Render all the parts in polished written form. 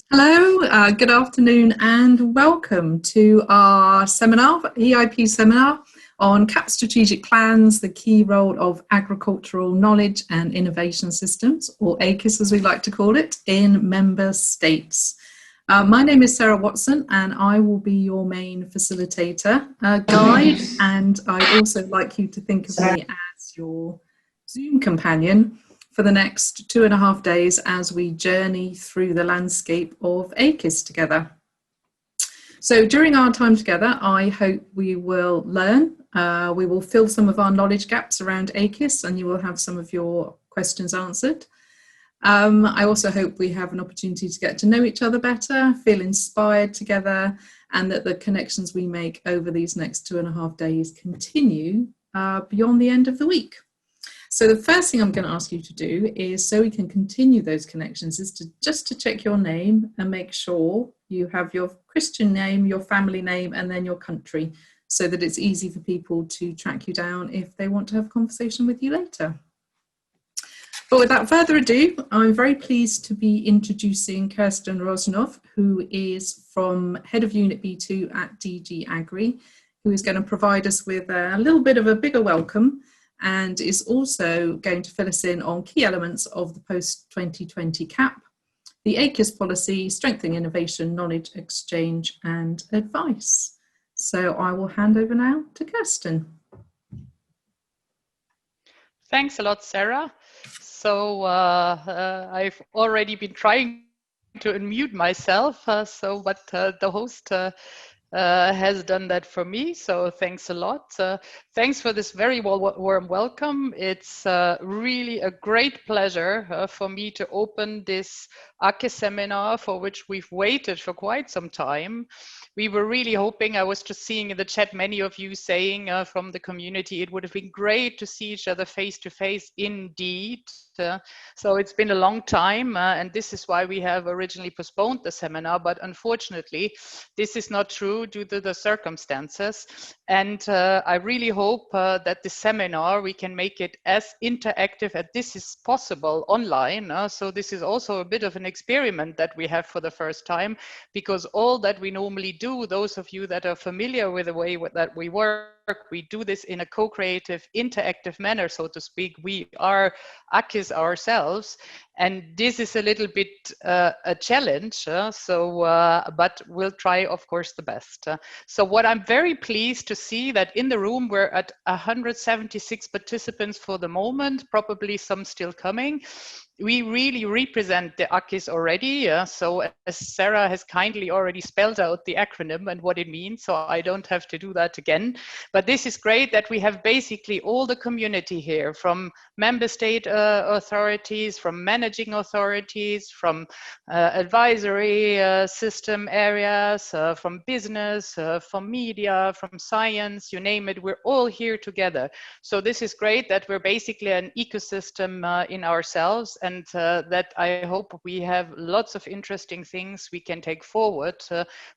Hello, good afternoon and welcome to our seminar, EIP seminar on CAP strategic plans, the key role of agricultural knowledge and innovation systems, or AKIS as we like to call it, in member states. My name is Sarah Watson and I will be your main facilitator, guide, and I'd also like you to think of me as your Zoom companion for the next 2.5 days as we journey through the landscape of AKIS together. So during our time together, I hope we will learn, we will fill some of our knowledge gaps around AKIS and you will have some of your questions answered. I also hope we have an opportunity to get to know each other better, feel inspired together, and that the connections we make over these next 2.5 days continue beyond the end of the week. So the first thing I'm going to ask you to do is, so we can continue those connections, is to check your name and make sure you have your Christian name, your family name, and then your country, so that it's easy for people to track you down if they want to have a conversation with you later. But without further ado, I'm very pleased to be introducing Kerstin Rosenow, who is from Head of Unit B2 at DG Agri, who is going to provide us with a little bit of a bigger welcome and is also going to fill us in on key elements of the post-2020 CAP, the AKIS policy, strengthening innovation, knowledge exchange and advice. So I will hand over now to Kerstin. Thanks a lot, Sarah. So I've already been trying to unmute myself, but the host has done that for me, so thanks a lot. Thanks for this very warm welcome. It's really a great pleasure for me to open this AKIS seminar, for which we've waited for quite some time. We were really hoping, I was just seeing in the chat many of you saying from the community, it would have been great to see each other face to face indeed. So it's been a long time and this is why we have originally postponed the seminar, but unfortunately this is not true due to the circumstances. And I really hope that the seminar, we can make it as interactive as this is possible online. So this is also a bit of an experiment that we have for the first time, because all that we normally do, those of you that are familiar with the way that we work, we do this in a co-creative, interactive manner, so to speak. We are AKIS ourselves, and this is a little bit a challenge, but we'll try, of course, the best. So what I'm very pleased to see that in the room, we're at 176 participants for the moment, probably some still coming. We really represent the AKIS already, so as Sarah has kindly already spelled out the acronym and what it means, so I don't have to do that again. But this is great that we have basically all the community here, from member state authorities, from managing authorities, from advisory system areas, from business, from media, from science, you name it, we're all here together. So this is great that we're basically an ecosystem in ourselves, and that I hope we have lots of interesting things we can take forward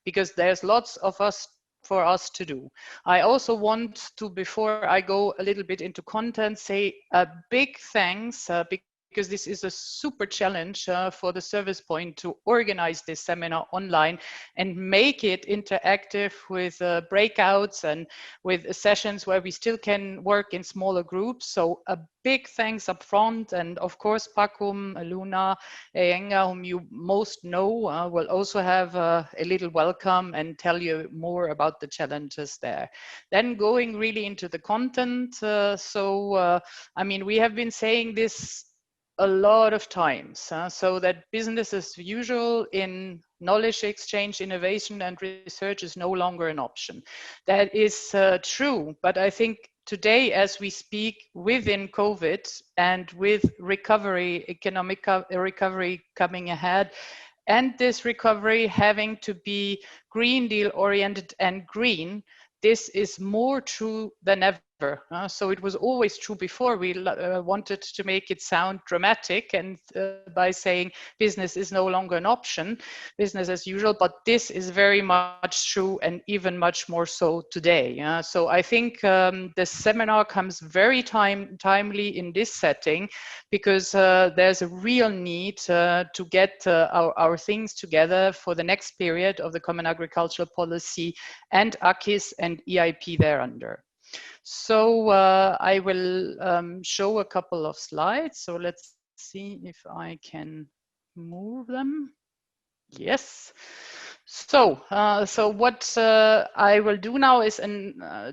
because there's lots of us for us to do. I also want to, before I go a little bit into content, say a big thanks because this is a super challenge for the Service Point to organize this seminar online and make it interactive with breakouts and with sessions where we still can work in smaller groups. So a big thanks up front, and of course Pakum, Luna, Enga, whom you most know, will also have a little welcome and tell you more about the challenges there. Then going really into the content, I mean, we have been saying this a lot of times, so that business as usual in knowledge exchange, innovation and research is no longer an option. That is true, but I think today as we speak, within COVID and with recovery, economic recovery coming ahead, and this recovery having to be Green Deal oriented and green, this is more true than ever. So it was always true before. We wanted to make it sound dramatic and by saying business is no longer an option, business as usual, but this is very much true and even much more so today. So I think the seminar comes very timely in this setting, because there's a real need to get our things together for the next period of the Common Agricultural Policy and AKIS and EIP thereunder. So I will show a couple of slides. So let's see if I can move them. Yes. So, what I will do now is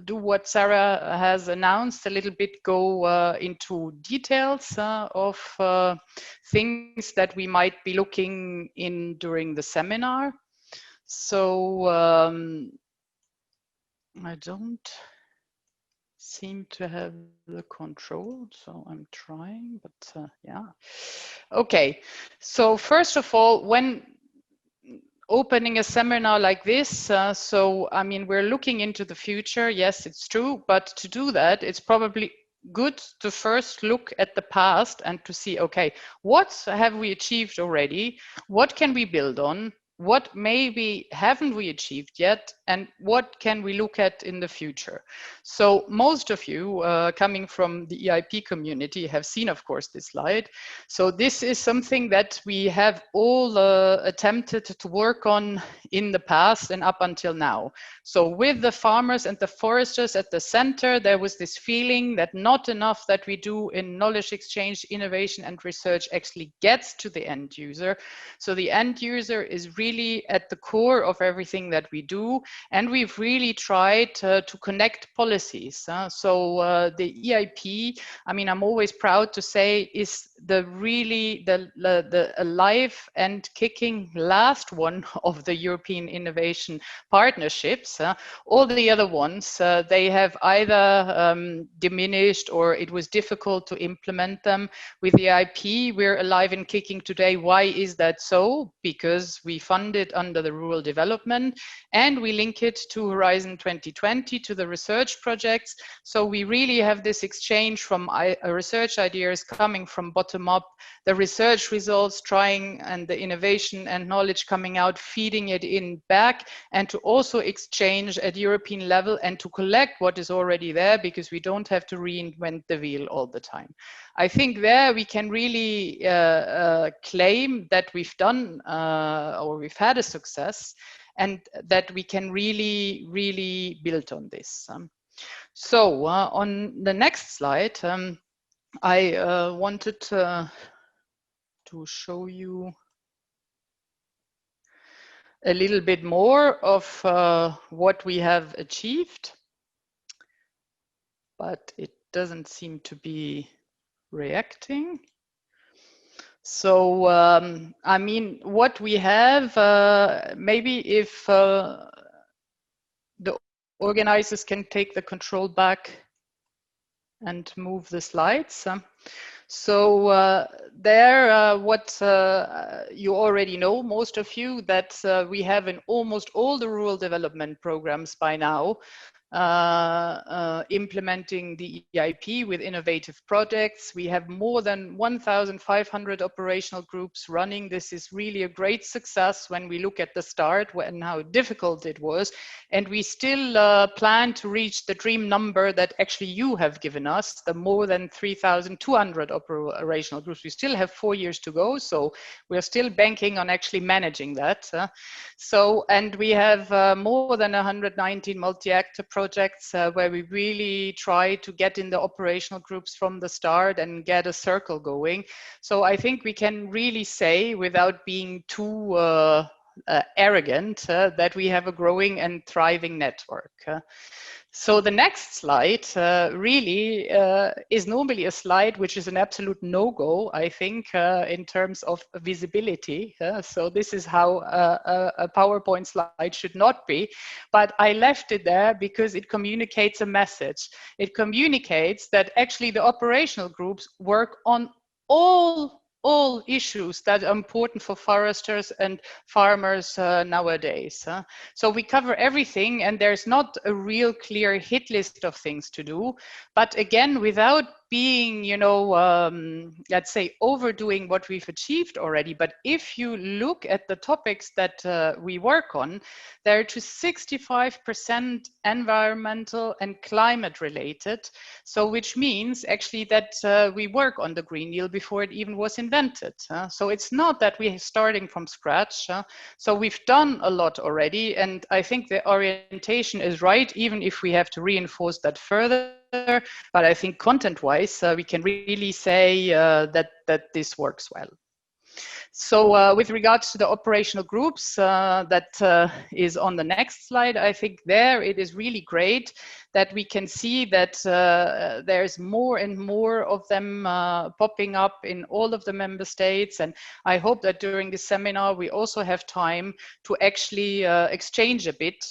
do what Sarah has announced a little bit, go into details of things that we might be looking in during the seminar. So I don't seem to have the control, so I'm trying, but yeah. Okay, so first of all, when opening a seminar like this, so I mean, we're looking into the future, yes, it's true, but to do that, it's probably good to first look at the past and to see, okay, what have we achieved already? What can we build on? What maybe haven't we achieved yet, and what can we look at in the future? So most of you coming from the EIP community have seen, of course, this slide. So this is something that we have all attempted to work on in the past and up until now. So with the farmers and the foresters at the center, there was this feeling that not enough that we do in knowledge exchange, innovation and research actually gets to the end user. So the end user is really at the core of everything that we do, and we've really tried to connect policies. So the EIP, I mean, I'm always proud to say, is the alive and kicking last one of the European innovation partnerships. All the other ones, they have either diminished or it was difficult to implement them. With the EIP, we're alive and kicking today. Why is that so? Because we fund it under the rural development and we link it to Horizon 2020, to the research projects. So we really have this exchange from research ideas coming from bottom up, the research results trying, and the innovation and knowledge coming out, feeding it in back, and to also exchange at European level and to collect what is already there, because we don't have to reinvent the wheel all the time. I think there we can really claim that we've done or we've had a success, and that we can really build on this. So on the next slide, I wanted to show you a little bit more of what we have achieved, but it doesn't seem to be reacting. So, I mean, what we have, maybe if the organizers can take the control back and move the slides. So there, what you already know, most of you, that we have in almost all the rural development programs by now, implementing the EIP with innovative projects. We have more than 1,500 operational groups running. This is really a great success when we look at the start and how difficult it was. And we still plan to reach the dream number that actually you have given us, the more than 3,200 operational groups. We still have 4 years to go, so we're still banking on actually managing that. And we have more than 119 multi-actor projects where we really try to get in the operational groups from the start and get a circle going. So I think we can really say, without being too arrogant, that we have a growing and thriving network. So the next slide really is normally a slide which is an absolute no-go, I think, in terms of visibility. So this is how a PowerPoint slide should not be. But I left it there because it communicates a message. It communicates that actually the operational groups work on all all issues that are important for foresters and farmers nowadays. So we cover everything, and there's not a real clear hit list of things to do. But again, without being, let's say, overdoing what we've achieved already. But if you look at the topics that we work on, they're to 65% environmental and climate related. So which means actually that we work on the Green Deal before it even was invented. So it's not that we're starting from scratch. So we've done a lot already, and I think the orientation is right, even if we have to reinforce that further. But I think content-wise, we can really say that this works well. So with regards to the operational groups, that is on the next slide. I think there it is really great that we can see that there's more and more of them popping up in all of the member states. And I hope that during this seminar, we also have time to actually exchange a bit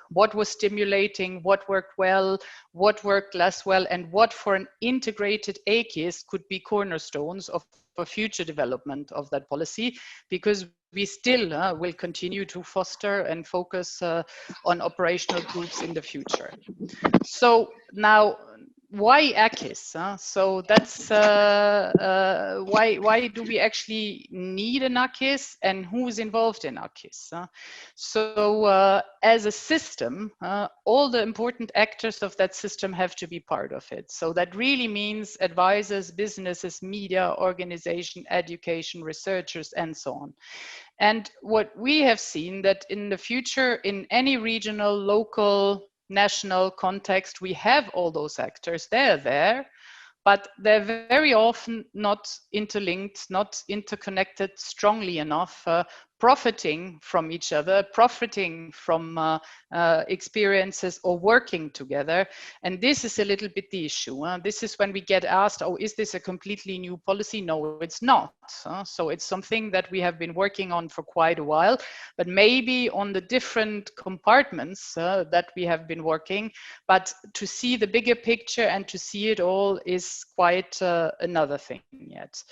what was stimulating, what worked well, what worked less well, and what for an integrated AKIS could be cornerstones of for future development of that policy, because we still will continue to foster and focus on operational groups in the future. So now, why AKIS? So that's why do we actually need an AKIS, and who's involved in AKIS? So as a system, all the important actors of that system have to be part of it. So that really means advisors, businesses, media, organization, education, researchers, and so on. And what we have seen that in the future, in any regional, local, national context, we have all those actors. They're there, but they're very often not interlinked, not interconnected strongly enough, profiting from each other, profiting from experiences, or working together. And this is a little bit the issue. This is when we get asked, oh, is this a completely new policy? No, it's not. So it's something that we have been working on for quite a while, but maybe on the different compartments that we have been working. But to see the bigger picture and to see it all is quite another thing yet.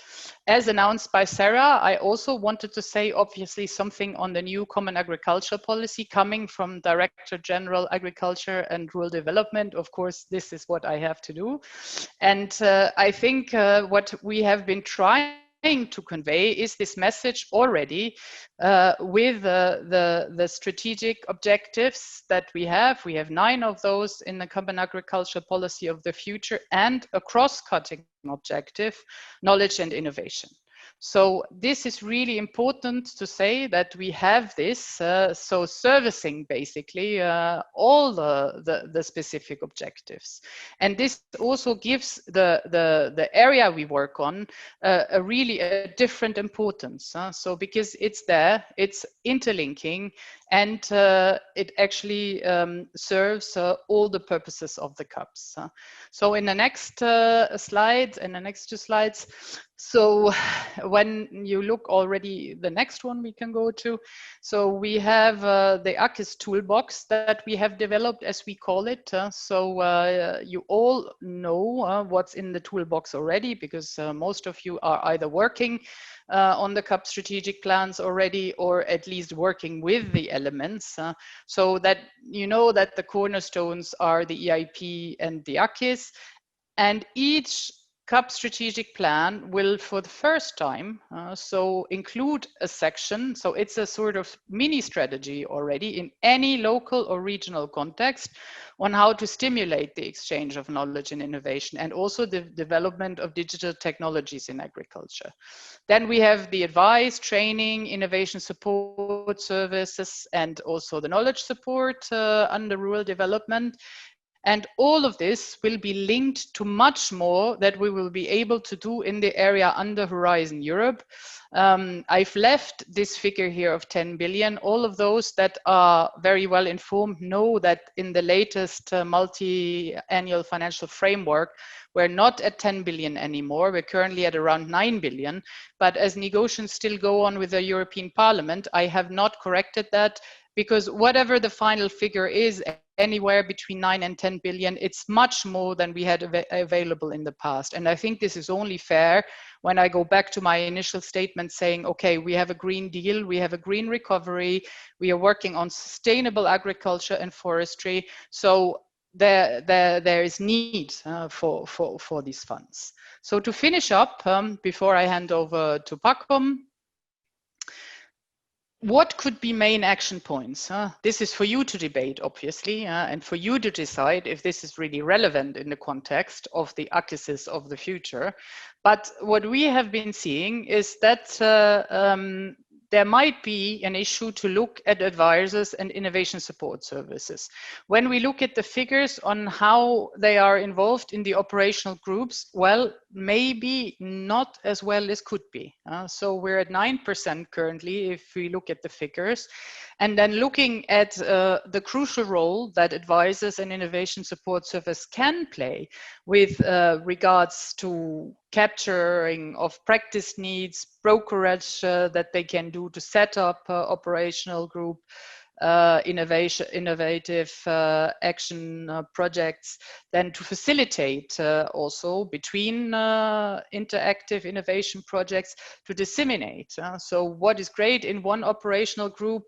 As announced by Sarah, I also wanted to say, obviously, something on the new Common Agricultural Policy coming from Director General Agriculture and Rural Development. Of course, this is what I have to do. And I think what we have been trying to convey is this message already with the strategic objectives that we have. We have 9 of those in the Common Agricultural Policy of the future, and a cross-cutting objective, knowledge and innovation. So this is really important to say that we have this, so servicing basically all the specific objectives. And this also gives the area we work on a really different importance. So because it's there, it's interlinking, and it actually serves all the purposes of the CUPs. So in the next slide, and the next 2 slides, so when you look already, the next one we can go to. So we have the AKIS toolbox that we have developed, as we call it. So you all know what's in the toolbox already, because most of you are either working on the CUP strategic plans already, or at least working with the elements. So that you know that the cornerstones are the EIP and the AKIS, and each CUP strategic plan will, for the first time, so include a section. So it's a sort of mini strategy already in any local or regional context on how to stimulate the exchange of knowledge and innovation, and also the development of digital technologies in agriculture. Then we have the advice, training, innovation support services, and also the knowledge support under rural development. And all of this will be linked to much more that we will be able to do in the area under Horizon Europe. I've left this figure here of 10 billion. All of those that are very well informed know that in the latest multi-annual financial framework, we're not at 10 billion anymore. We're currently at around 9 billion. But as negotiations still go on with the European Parliament, I have not corrected that. because whatever the final figure is, anywhere between 9 and 10 billion, it's much more than we had available in the past. And I think this is only fair when I go back to my initial statement saying, okay, we have a Green Deal, we have a green recovery, we are working on sustainable agriculture and forestry. So there is need for these funds. So to finish up, before I hand over to Paco, what could be main action points? This is for you to debate, obviously, and for you to decide if this is really relevant in the context of the AKIS of the future. But what we have been seeing is that there might be an issue to look at advisors and innovation support services. When we look at the figures on how they are involved in the operational groups, well, maybe not as well as could be. So we're at 9% currently if we look at the figures. And then looking at the crucial role that advisors and innovation support service can play with regards to capturing of practice needs, brokerage that they can do to set up operational group, innovative action projects, then to facilitate also between interactive innovation projects to disseminate. So what is great in one operational group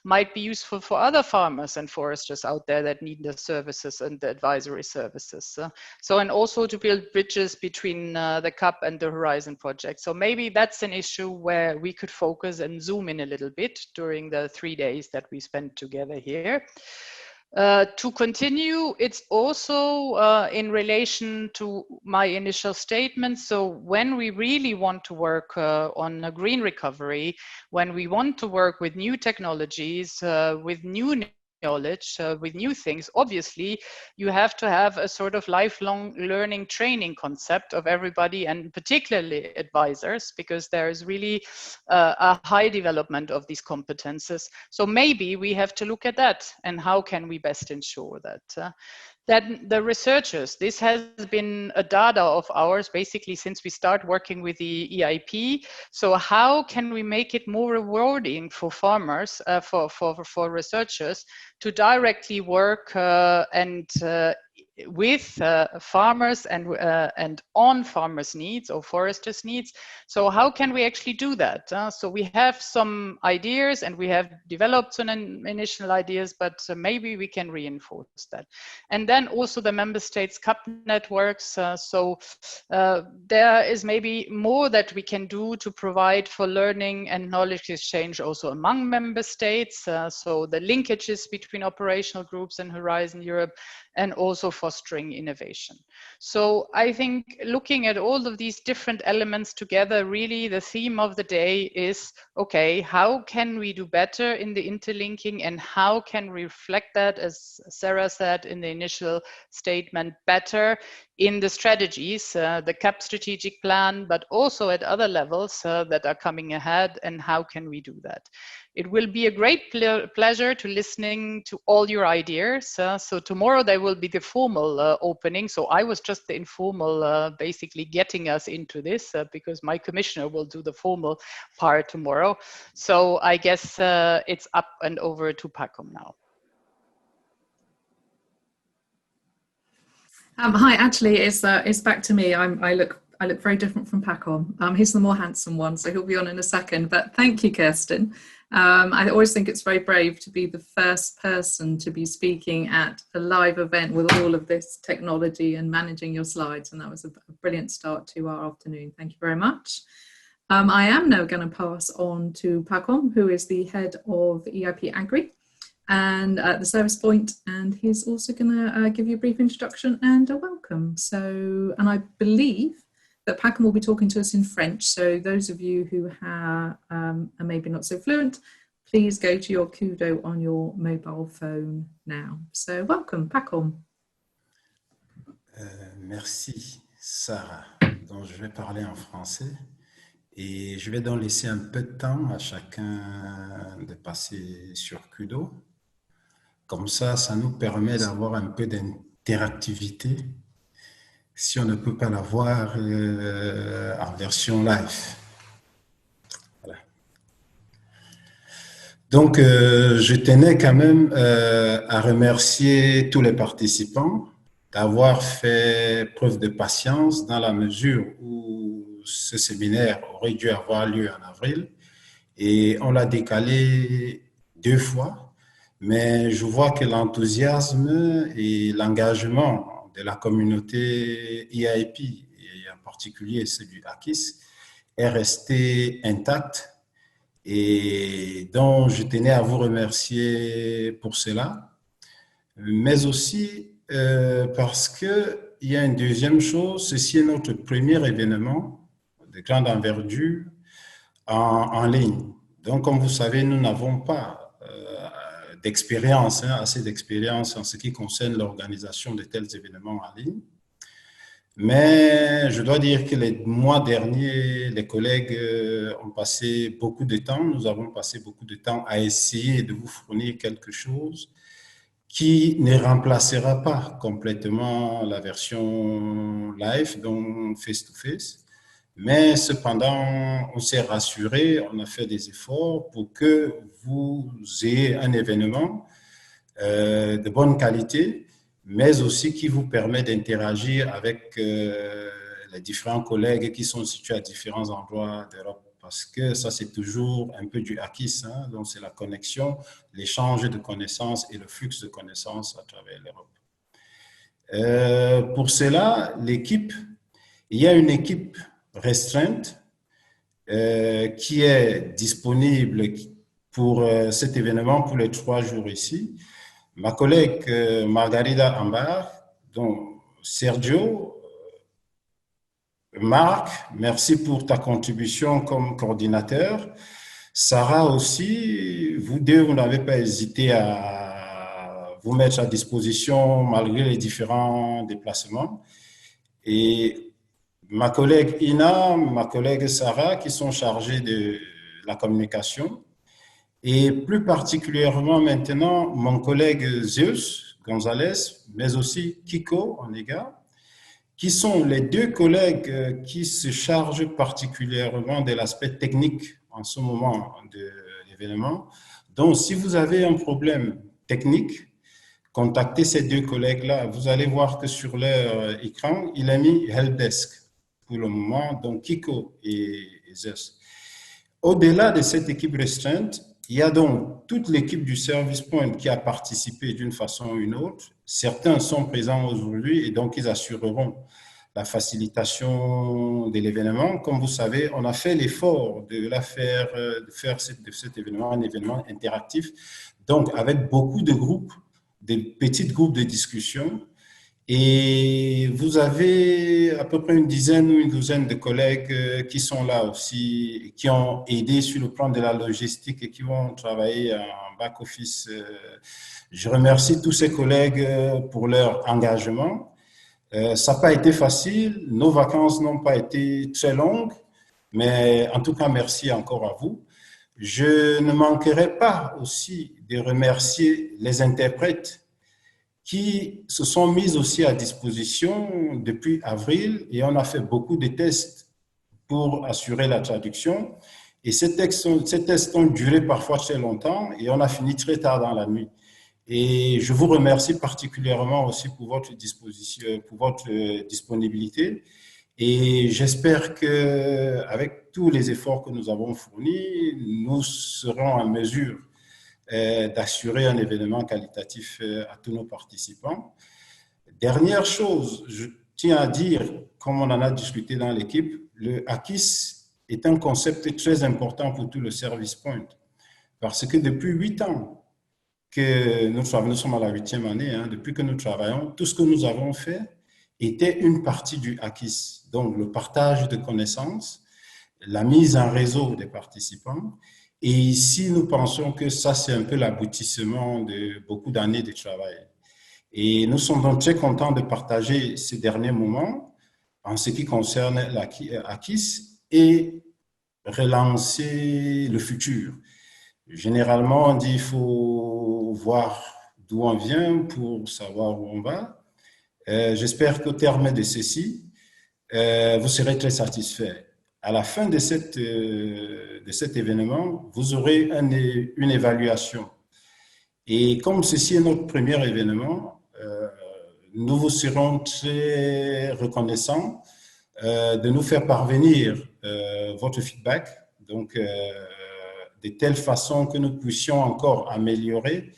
might be useful for other farmers and foresters out there that need the services and the advisory services. So, and also to build bridges between the CAP and the Horizon project. So maybe that's an issue where we could focus and zoom in a little bit during the 3 days that we spent together here. To continue, it's also in relation to my initial statement. So when we really want to work on a green recovery, when we want to work with new technologies, with new knowledge, with new things, obviously you have to have a sort of lifelong learning training concept of everybody, and particularly advisors, because there is really a high development of these competences. So maybe we have to look at that, and how can we best ensure that. Then the researchers, this has been a data of ours basically since we start working with the EIP. So how can we make it more rewarding for farmers, for researchers to directly work with farmers and on farmers' needs or foresters' needs? So how can we actually do that? So we have some ideas and we have developed some initial ideas, but maybe we can reinforce that. And then also the member states' CAP networks. So there is maybe more that we can do to provide for learning and knowledge exchange also among member states. So the linkages between operational groups and Horizon Europe, and also fostering innovation. So I think looking at all of these different elements together, really the theme of the day is, okay, how can we do better in the interlinking, and how can we reflect that, as Sarah said in the initial statement, better in the strategies, the CAP strategic plan, but also at other levels that are coming ahead, and how can we do that? It will be a great pleasure to listening to all your ideas. So tomorrow there will be the formal opening. So I was just the informal, basically getting us into this because my commissioner will do the formal part tomorrow. So I guess it's up and over to Paco now. Hi, actually, it's back to me. I look very different from Paco. He's the more handsome one, so he'll be on in a second. But thank you, Kerstin. I always think it's very brave to be the first person to be speaking at a live event with all of this technology and managing your slides, and that was a brilliant start to our afternoon. Thank you very much. I am now going to pass on to Paco, who is the head of EIP-AGRI and the service point, and he's also going to give you a brief introduction and a welcome. So, and I believe that Paco will be talking to us in French, so those of you who are maybe not so fluent, please go to your Kudo on your mobile phone now. So welcome, Paco. Merci, Sarah. Donc, je vais parler en français et je vais donc laisser un peu de temps à chacun de passer sur Kudo. Comme ça nous permet d'avoir un peu d'interactivité si on ne peut pas la voir en version live. Voilà. Donc, je tenais quand même à remercier tous les participants d'avoir fait preuve de patience dans la mesure où ce séminaire aurait dû avoir lieu en avril et on l'a décalé 2 fois. Mais je vois que l'enthousiasme et l'engagement de la communauté EIP, et en particulier celui du AKIS, est resté intact et donc je tenais à vous remercier pour cela, mais aussi parce qu'il y a une deuxième chose, ceci est notre premier événement de grande envergure en ligne. Donc, comme vous savez, nous n'avons pas d'expérience, assez d'expérience en ce qui concerne l'organisation de tels événements en ligne. Mais je dois dire que les mois derniers, les collègues ont passé beaucoup de temps, nous avons passé beaucoup de temps à essayer de vous fournir quelque chose qui ne remplacera pas complètement la version live, donc face-to-face. Mais cependant, on s'est rassuré, on a fait des efforts pour que vous ayez un événement de bonne qualité, mais aussi qui vous permet d'interagir avec les différents collègues qui sont situés à différents endroits d'Europe. Parce que ça, c'est toujours un peu du AKIS, hein? Donc c'est la connexion, l'échange de connaissances et le flux de connaissances à travers l'Europe. Pour cela, il y a une équipe restreinte qui est disponible pour cet événement pour les 3 jours ici. Ma collègue Margarida Ambar, donc Sergio, Marc, merci pour ta contribution comme coordinateur. Sarah aussi, vous deux, vous n'avez pas hésité à vous mettre à disposition malgré les différents déplacements. Et ma collègue Ina, ma collègue Sarah, qui sont chargées de la communication. Et plus particulièrement maintenant, mon collègue Zeus Gonzalez, mais aussi Kiko Onega, qui sont les 2 collègues qui se chargent particulièrement de l'aspect technique en ce moment de l'événement. Donc, si vous avez un problème technique, contactez ces 2 collègues-là. Vous allez voir que sur leur écran, il a mis Helpdesk pour le moment, donc Kiko et Zeus. Au-delà de cette équipe restreinte, il y a donc toute l'équipe du Service Point qui a participé d'une façon ou une autre. Certains sont présents aujourd'hui et donc ils assureront la facilitation de l'événement. Comme vous savez, on a fait l'effort de faire de cet événement un événement interactif, donc avec beaucoup de groupes, de petits groupes de discussion. Et vous avez à peu près une dizaine ou une douzaine de collègues qui sont là aussi, qui ont aidé sur le plan de la logistique et qui vont travailler en back-office. Je remercie tous ces collègues pour leur engagement. Ça n'a pas été facile, nos vacances n'ont pas été très longues, mais en tout cas, merci encore à vous. Je ne manquerai pas aussi de remercier les interprètes qui se sont mises aussi à disposition depuis avril et on a fait beaucoup de tests pour assurer la traduction. Et ces tests ont duré parfois très longtemps et on a fini très tard dans la nuit. Et je vous remercie particulièrement aussi pour votre disponibilité. Et j'espère qu'avec tous les efforts que nous avons fournis, nous serons en mesure d'assurer un événement qualitatif à tous nos participants. Dernière chose, je tiens à dire, comme on en a discuté dans l'équipe, le AKIS est un concept très important pour tout le Service Point. Parce que depuis 8 ans que nous sommes à la 8e année, depuis que nous travaillons, tout ce que nous avons fait était une partie du AKIS. Donc, le partage de connaissances, la mise en réseau des participants. Et ici, nous pensons que ça, c'est un peu l'aboutissement de beaucoup d'années de travail. Et nous sommes donc très contents de partager ces derniers moments en ce qui concerne l'AKIS et relancer le futur. Généralement, on dit qu'il faut voir d'où on vient pour savoir où on va. J'espère qu'au terme de ceci, vous serez très satisfaits. À la fin de cet événement, vous aurez une évaluation. Et comme ceci est notre premier événement, nous vous serons très reconnaissants de nous faire parvenir votre feedback, donc de telle façon que nous puissions encore améliorer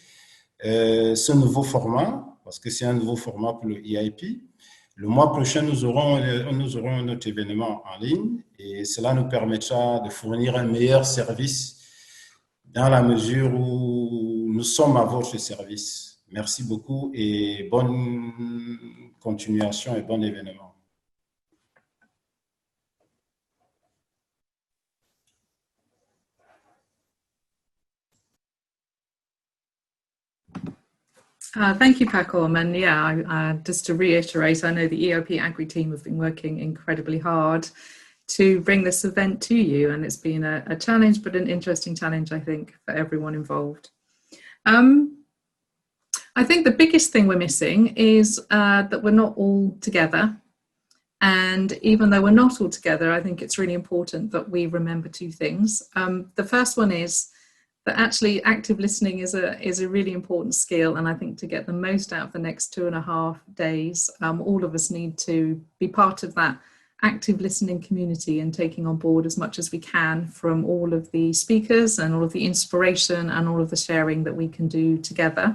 ce nouveau format, parce que c'est un nouveau format pour le EIP. Le mois prochain, nous aurons un autre événement en ligne et cela nous permettra de fournir un meilleur service dans la mesure où nous sommes à votre service. Merci beaucoup et bonne continuation et bon événement. Thank you, Pacom. And yeah, just to reiterate, I know the EIP-AGRI team have been working incredibly hard to bring this event to you, and it's been a challenge, but an interesting challenge, I think, for everyone involved. I think the biggest thing we're missing is that we're not all together. And even though we're not all together, I think it's really important that we remember two things. The first one is that actually active listening is a really important skill, and I think to get the most out of the next 2.5 days, all of us need to be part of that active listening community and taking on board as much as we can from all of the speakers and all of the inspiration and all of the sharing that we can do together.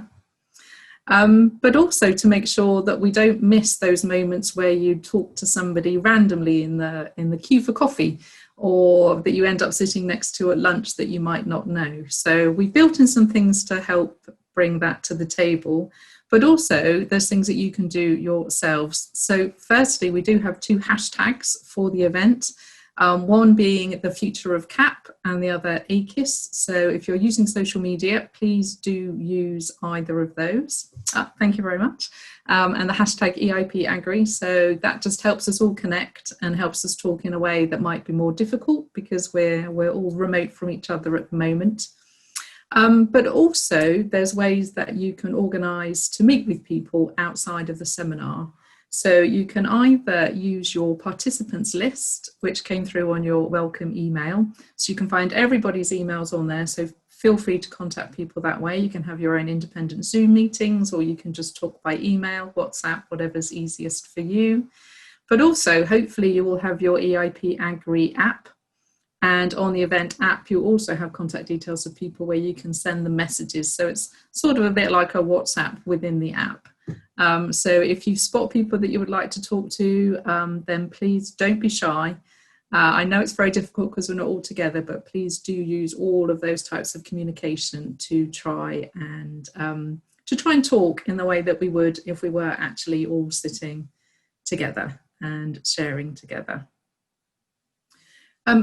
But also to make sure that we don't miss those moments where you talk to somebody randomly in the queue for coffee, or that you end up sitting next to at lunch that you might not know. So we've built in some things to help bring that to the table, but also there's things that you can do yourselves. So firstly, we do have 2 hashtags for the event, one being the future of CAP and the other AKIS. So if you're using social media, please do use either of those. Thank you very much. And the hashtag EIP-AGRI. So that just helps us all connect and helps us talk in a way that might be more difficult because we're all remote from each other at the moment. But also there's ways that you can organise to meet with people outside of the seminar. So you can either use your participants list, which came through on your welcome email. So you can find everybody's emails on there. So feel free to contact people that way. You can have your own independent Zoom meetings, or you can just talk by email, WhatsApp, whatever's easiest for you. But also, hopefully you will have your EIP-AGRI app. And on the event app, you also have contact details of people where you can send them messages. So it's sort of a bit like a WhatsApp within the app. So if you spot people that you would like to talk to, then please don't be shy. I know it's very difficult because we're not all together, but please do use all of those types of communication to try and talk in the way that we would if we were actually all sitting together and sharing together.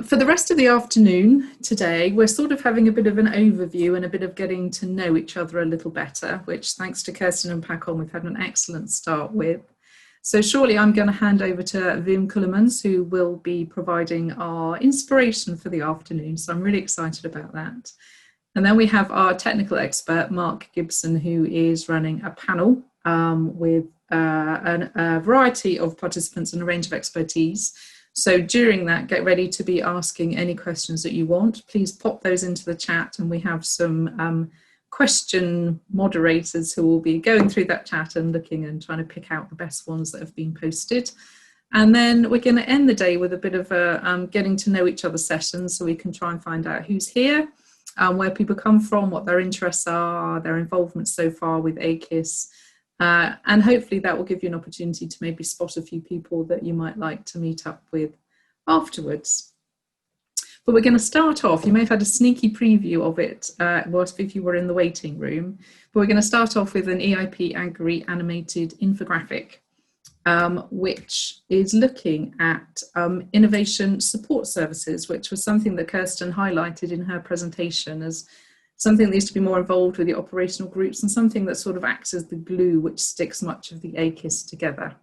For the rest of the afternoon today, we're sort of having a bit of an overview and a bit of getting to know each other a little better, which thanks to Kerstin and Pacom, we've had an excellent start with. So shortly I'm going to hand over to Wim Kulemans, who will be providing our inspiration for the afternoon. So I'm really excited about that. And then we have our technical expert, Mark Gibson, who is running a panel with a variety of participants and a range of expertise. So during that, get ready to be asking any questions that you want. Please pop those into the chat, and we have some question moderators who will be going through that chat and looking and trying to pick out the best ones that have been posted. And then we're going to end the day with a bit of a getting to know each other session, so we can try and find out who's here, where people come from, what their interests are, their involvement so far with AKIS. And hopefully that will give you an opportunity to maybe spot a few people that you might like to meet up with afterwards. But we're going to start off, you may have had a sneaky preview of it whilst if you were in the waiting room, but we're going to start off with an EIP-AGRI animated infographic, which is looking at innovation support services, which was something that Kerstin highlighted in her presentation as something that needs to be more involved with the operational groups and something that sort of acts as the glue which sticks much of the AKIS together.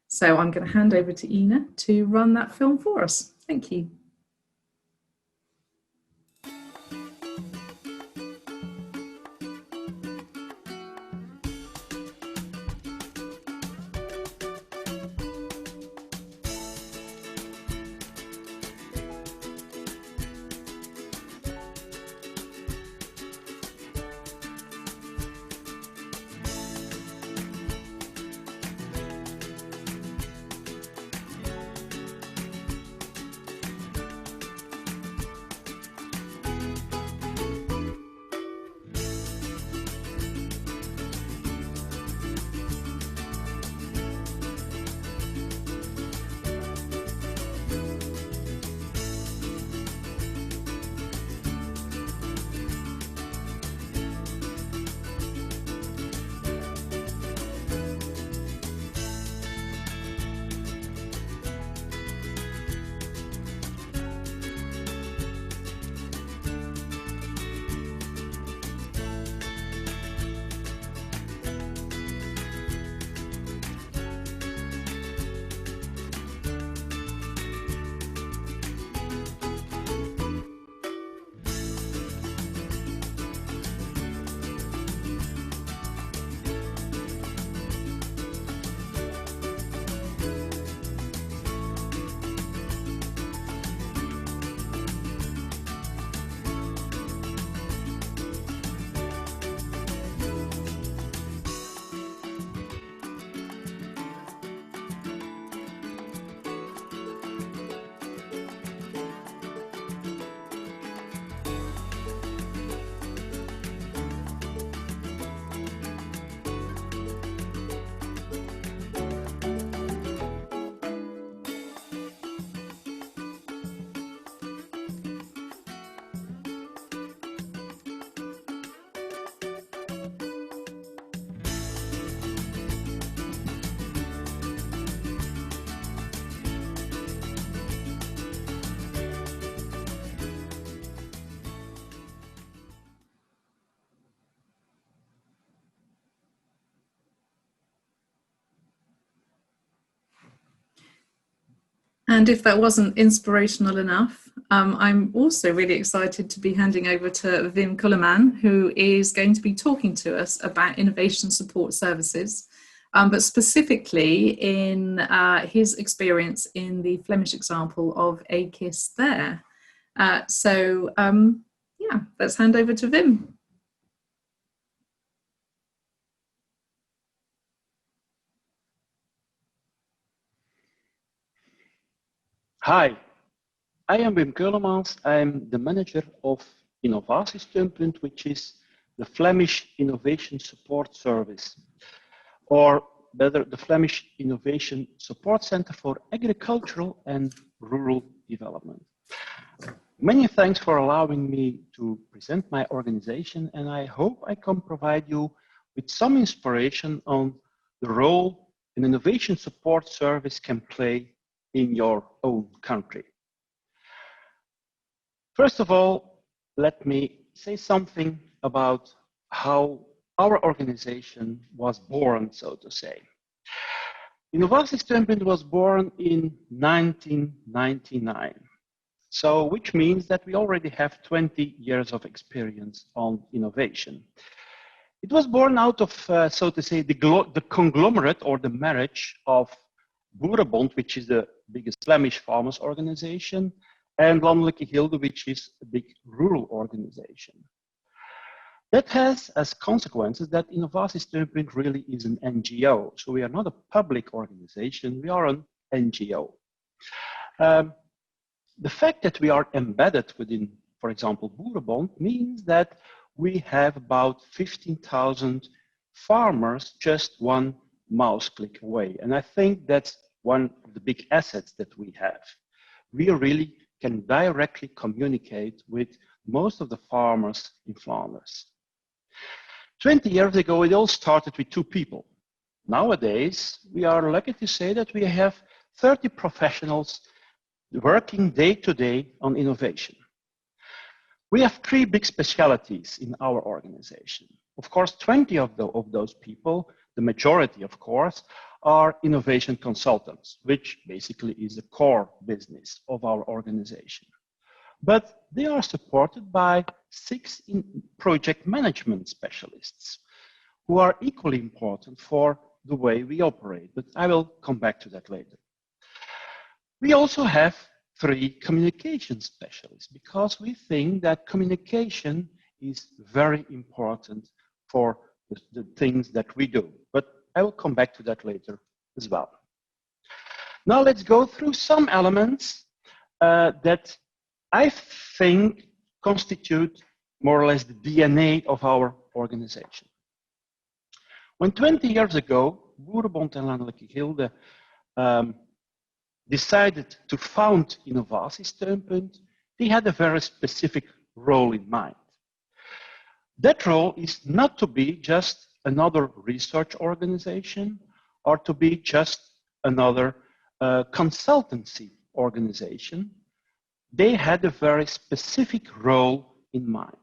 So I'm going to hand over to Ina to run that film for us. Thank you. And if that wasn't inspirational enough, I'm also really excited to be handing over to Wim Kulleman, who is going to be talking to us about innovation support services, but specifically in his experience in the Flemish example of AKIS there. Yeah, let's hand over to Wim. Hi, I am Wim Keulemans. I'm the manager of Innovatiesteunpunt, which is the Flemish Innovation Support Service, or better, the Flemish Innovation Support Center for Agricultural and Rural Development. Many thanks for allowing me to present my organization, and I hope I can provide you with some inspiration on the role an innovation support service can play in your own country. First of all, let me say something about how our organization was born, so to say. Innovatiesteunpunt was born in 1999, so which means that we already have 20 years of experience on innovation. It was born out of, so to say, the conglomerate or the marriage of Boerenbond, which is the biggest Flemish farmers organization, and Landelijke Gilde, which is a big rural organization. That has as consequences that Innovatiesteunpunt really is an NGO. So we are not a public organization, we are an NGO. The fact that we are embedded within, for example, Boerenbond means that we have about 15,000 farmers just one mouse click away. And I think that's one of the big assets that we have. We really can directly communicate with most of the farmers in Flanders. 20 years ago, it all started with 2 people. Nowadays, we are lucky to say that we have 30 professionals working day to day on innovation. We have 3 big specialties in our organization. Of course, 20 of those people, the majority, of course, are innovation consultants, which basically is the core business of our organization. But they are supported by 6 project management specialists who are equally important for the way we operate, but I will come back to that later. We also have 3 communication specialists because we think that communication is very important for the things that we do, but I will come back to that later as well. Now let's go through some elements that I think constitute more or less the DNA of our organization. When 20 years ago, Boerenbond and Landelijke Gilde decided to found Innovatiesteunpunt, they had a very specific role in mind. That role is not to be just another research organization or to be just another consultancy organization. They had a very specific role in mind,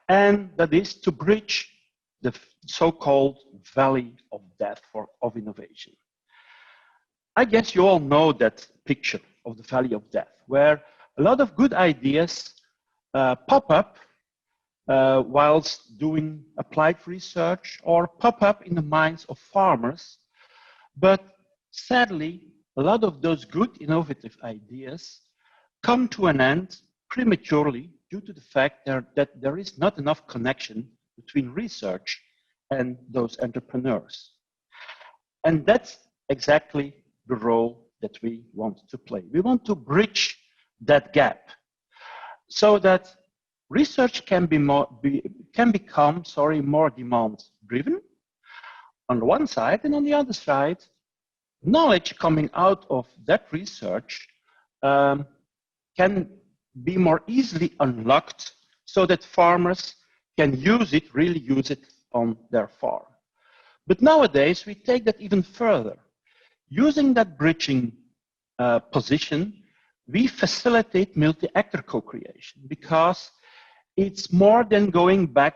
and that is to bridge the so-called valley of death of innovation. I guess you all know that picture of the valley of death, where a lot of good ideas pop up whilst doing applied research or pop up in the minds of farmers. But sadly, a lot of those good innovative ideas come to an end prematurely due to the fact that there is not enough connection between research and those entrepreneurs. And that's exactly the role that we want to play. We want to bridge that gap so that research can become more demand-driven on the one side, and on the other side, knowledge coming out of that research can be more easily unlocked so that farmers can really use it on their farm. But nowadays, we take that even further. Using that bridging position, we facilitate multi-actor co-creation because it's more than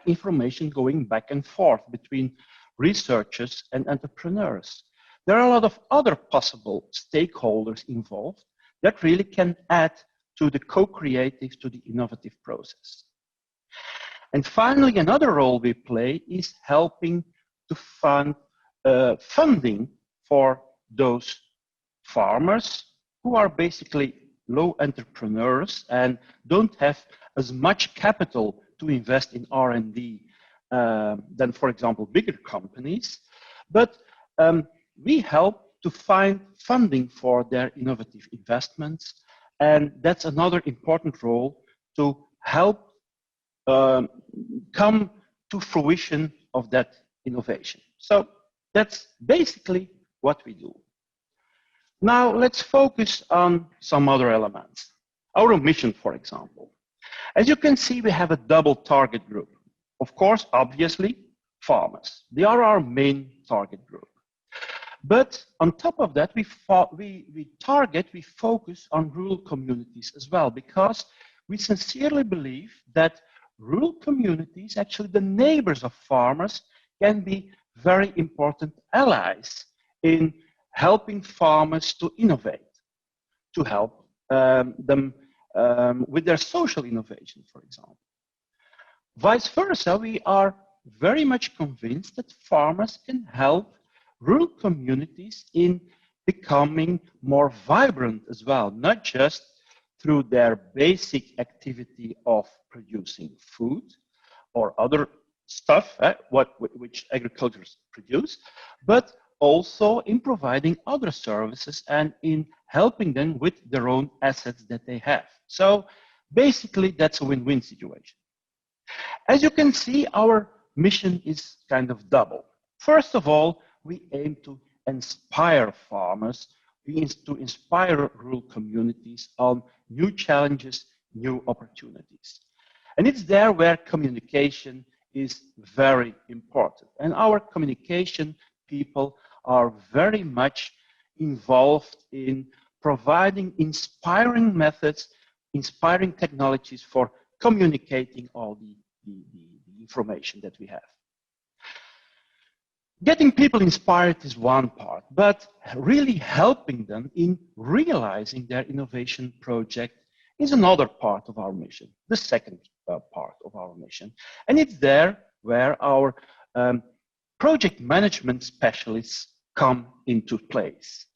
information going back and forth between researchers and entrepreneurs. there are a lot of other possible stakeholders involved that really can add to the co-creative, to the innovative process. And finally, another role we play is helping to fund funding for those farmers who are basically low entrepreneurs and don't have as much capital to invest in R&D than, for example, bigger companies. But we help to find funding for their innovative investments. And that's another important role to help come to fruition of that innovation. So that's basically what we do. Now let's focus on some other elements. Our mission, for example. As you can see, we have a double target group. Of course, obviously, farmers. They are our main target group. But on top of that, we focus on rural communities as well, because we sincerely believe that rural communities, actually the neighbors of farmers, can be very important allies in helping farmers to innovate, to help them with their social innovation, for example. Vice versa, we are very much convinced that farmers can help rural communities in becoming more vibrant as well, not just through their basic activity of producing food or other stuff, which agriculturists produce, but also in providing other services and in helping them with their own assets that they have. So basically, that's a win-win situation. As you can see, our mission is kind of double. First of all, we aim to inspire farmers, to inspire rural communities on new challenges, new opportunities. And it's there where communication is very important. And our communication people are very much involved in providing inspiring methods, inspiring technologies for communicating all the information that we have. Getting people inspired is one part, but really helping them in realizing their innovation project is another part of our mission, the second part of our mission. And it's there where our project management specialists come into place.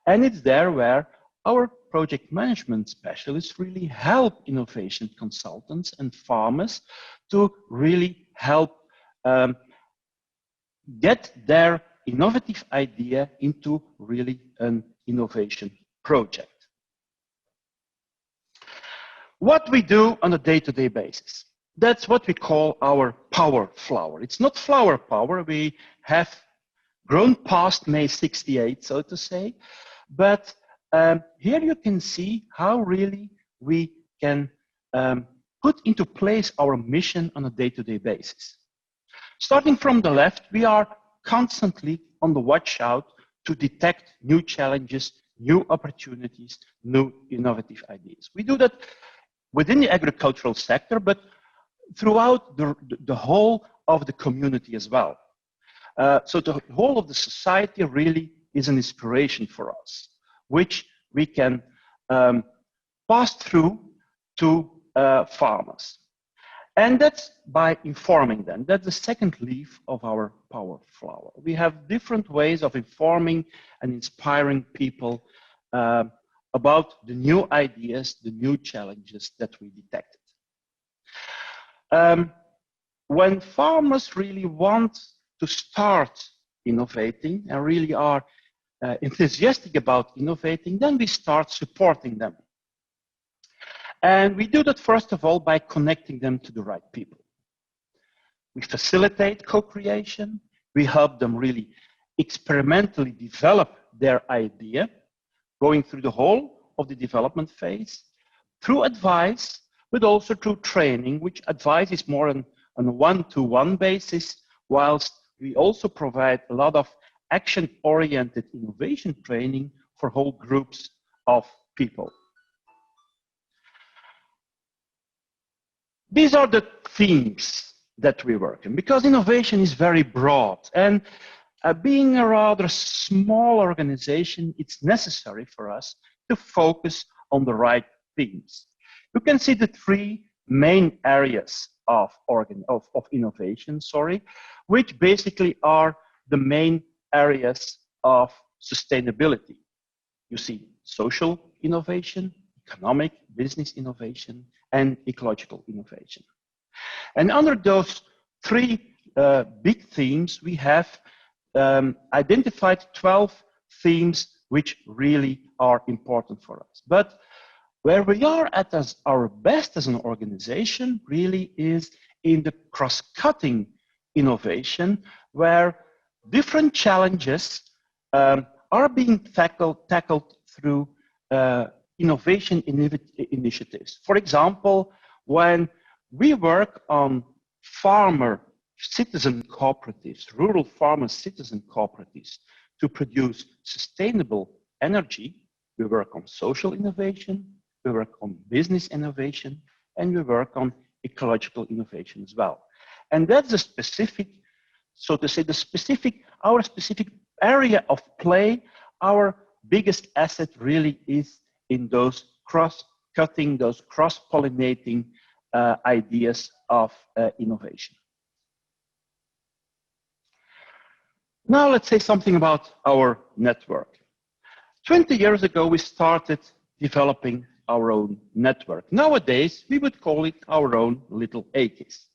And it's there where our project management specialists really help innovation consultants and farmers to really help get their innovative idea into really an innovation project. What we do on a day-to-day basis, that's what we call our power flower. It's not flower power. We have grown past May 68, so to say, but here you can see how really we can put into place our mission on a day-to-day basis. Starting from the left, we are constantly on the watch out to detect new challenges, new opportunities, new innovative ideas. We do that within the agricultural sector, but throughout the whole of the community as well. So the whole of the society really is an inspiration for us, which we can pass through to farmers. And that's by informing them. That's the second leaf of our power flower. We have different ways of informing and inspiring people about the new ideas, the new challenges that we detected. When farmers really want to start innovating and really are enthusiastic about innovating, then we start supporting them. And we do that, first of all, by connecting them to the right people. We facilitate co-creation. We help them really experimentally develop their idea, going through the whole of the development phase, through advice, but also through training, which advice is more on a one-to-one basis, whilst we also provide a lot of action-oriented innovation training for whole groups of people. These are the themes that we work in, because innovation is very broad. And being a rather small organization, it's necessary for us to focus on the right themes. You can see the three main areas of innovation, which basically are the main areas of sustainability. You see social innovation, economic, business innovation, and ecological innovation. And under those three big themes, we have identified 12 themes which really are important for us. But where we are at as our best as an organization really is in the cross-cutting innovation, where different challenges are being tackled through innovation initiatives. For example, when we work on farmer citizen cooperatives, rural farmer citizen cooperatives to produce sustainable energy, we work on social innovation, we work on business innovation, and we work on ecological innovation as well. And that's a specific, so to say, our specific area of play. Our biggest asset really is in those cross-cutting, those cross-pollinating ideas of innovation. Now let's say something about our network. 20 years ago, we started developing our own network. Nowadays, we would call it our own little AKIS.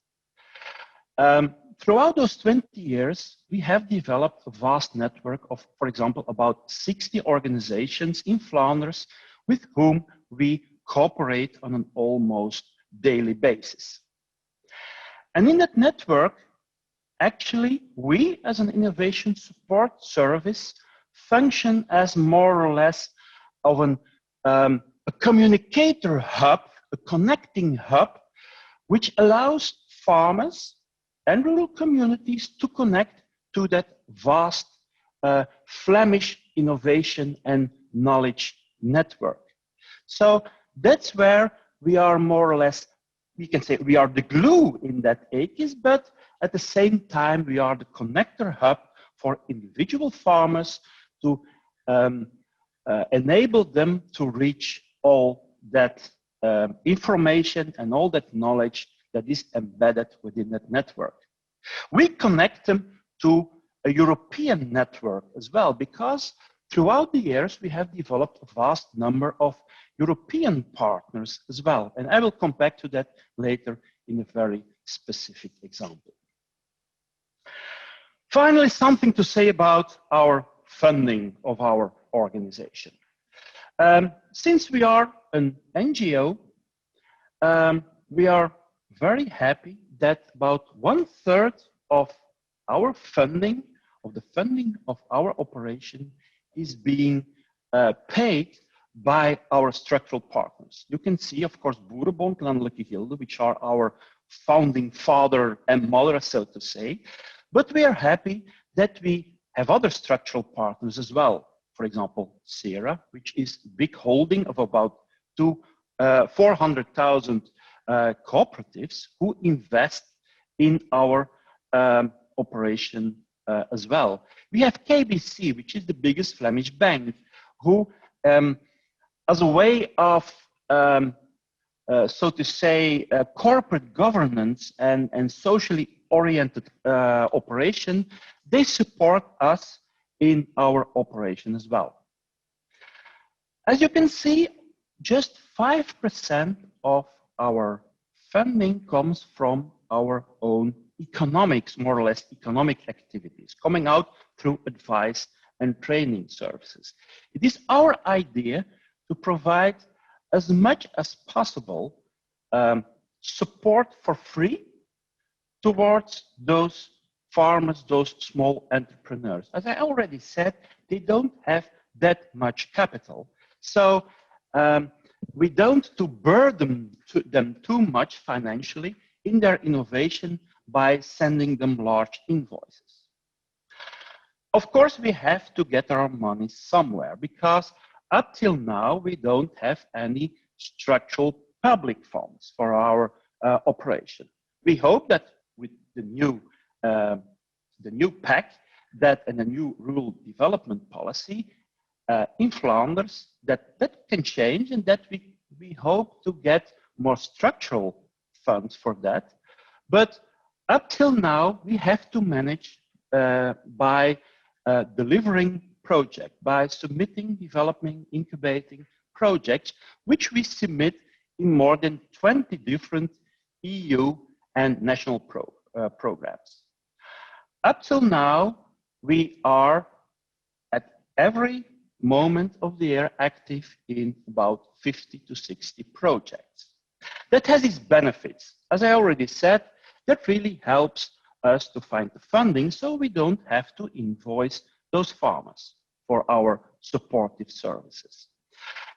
Throughout those 20 years, we have developed a vast network of, for example, about 60 organizations in Flanders with whom we cooperate on an almost daily basis. And in that network, actually, we as an innovation support service function as more or less of a communicator hub, a connecting hub, which allows farmers and rural communities to connect to that vast Flemish innovation and knowledge network. So that's where we are more or less, we can say we are the glue in that AKIS, but at the same time, we are the connector hub for individual farmers to enable them to reach all that information and all that knowledge that is embedded within that network. We connect them to a European network as well, because throughout the years, we have developed a vast number of European partners as well. And I will come back to that later in a very specific example. Finally, something to say about our funding of our organization. Since we are an NGO, we are very happy that about 1/3 of our funding, of the funding of our operation, is being paid by our structural partners. You can see, of course, Boerenbond, Landelijke Gilde, which are our founding father and mother, so to say. But we are happy that we have other structural partners as well. For example, SERA, which is a big holding of about 400,000 cooperatives who invest in our operation as well. We have KBC, which is the biggest Flemish bank, who, as a way of, so to say, corporate governance and socially oriented operation, they support us in our operation as well. As you can see, just 5% of our funding comes from our own economics, more or less economic activities, coming out through advice and training services. It is our idea to provide as much as possible support for free towards those farmers, those small entrepreneurs. As I already said, they don't have that much capital. So we don't to burden them too much financially in their innovation by sending them large invoices. Of course, we have to get our money somewhere, because up till now, we don't have any structural public funds for our operation. We hope that with the new PAC, that in a new rural development policy in Flanders that can change, and that we hope to get more structural funds for that. But up till now, we have to manage by delivering projects, by submitting, developing, incubating projects, which we submit in more than 20 different EU and national programs. Up till now, we are at every moment of the year active in about 50 to 60 projects. That has its benefits. As I already said, that really helps us to find the funding so we don't have to invoice those farmers for our supportive services.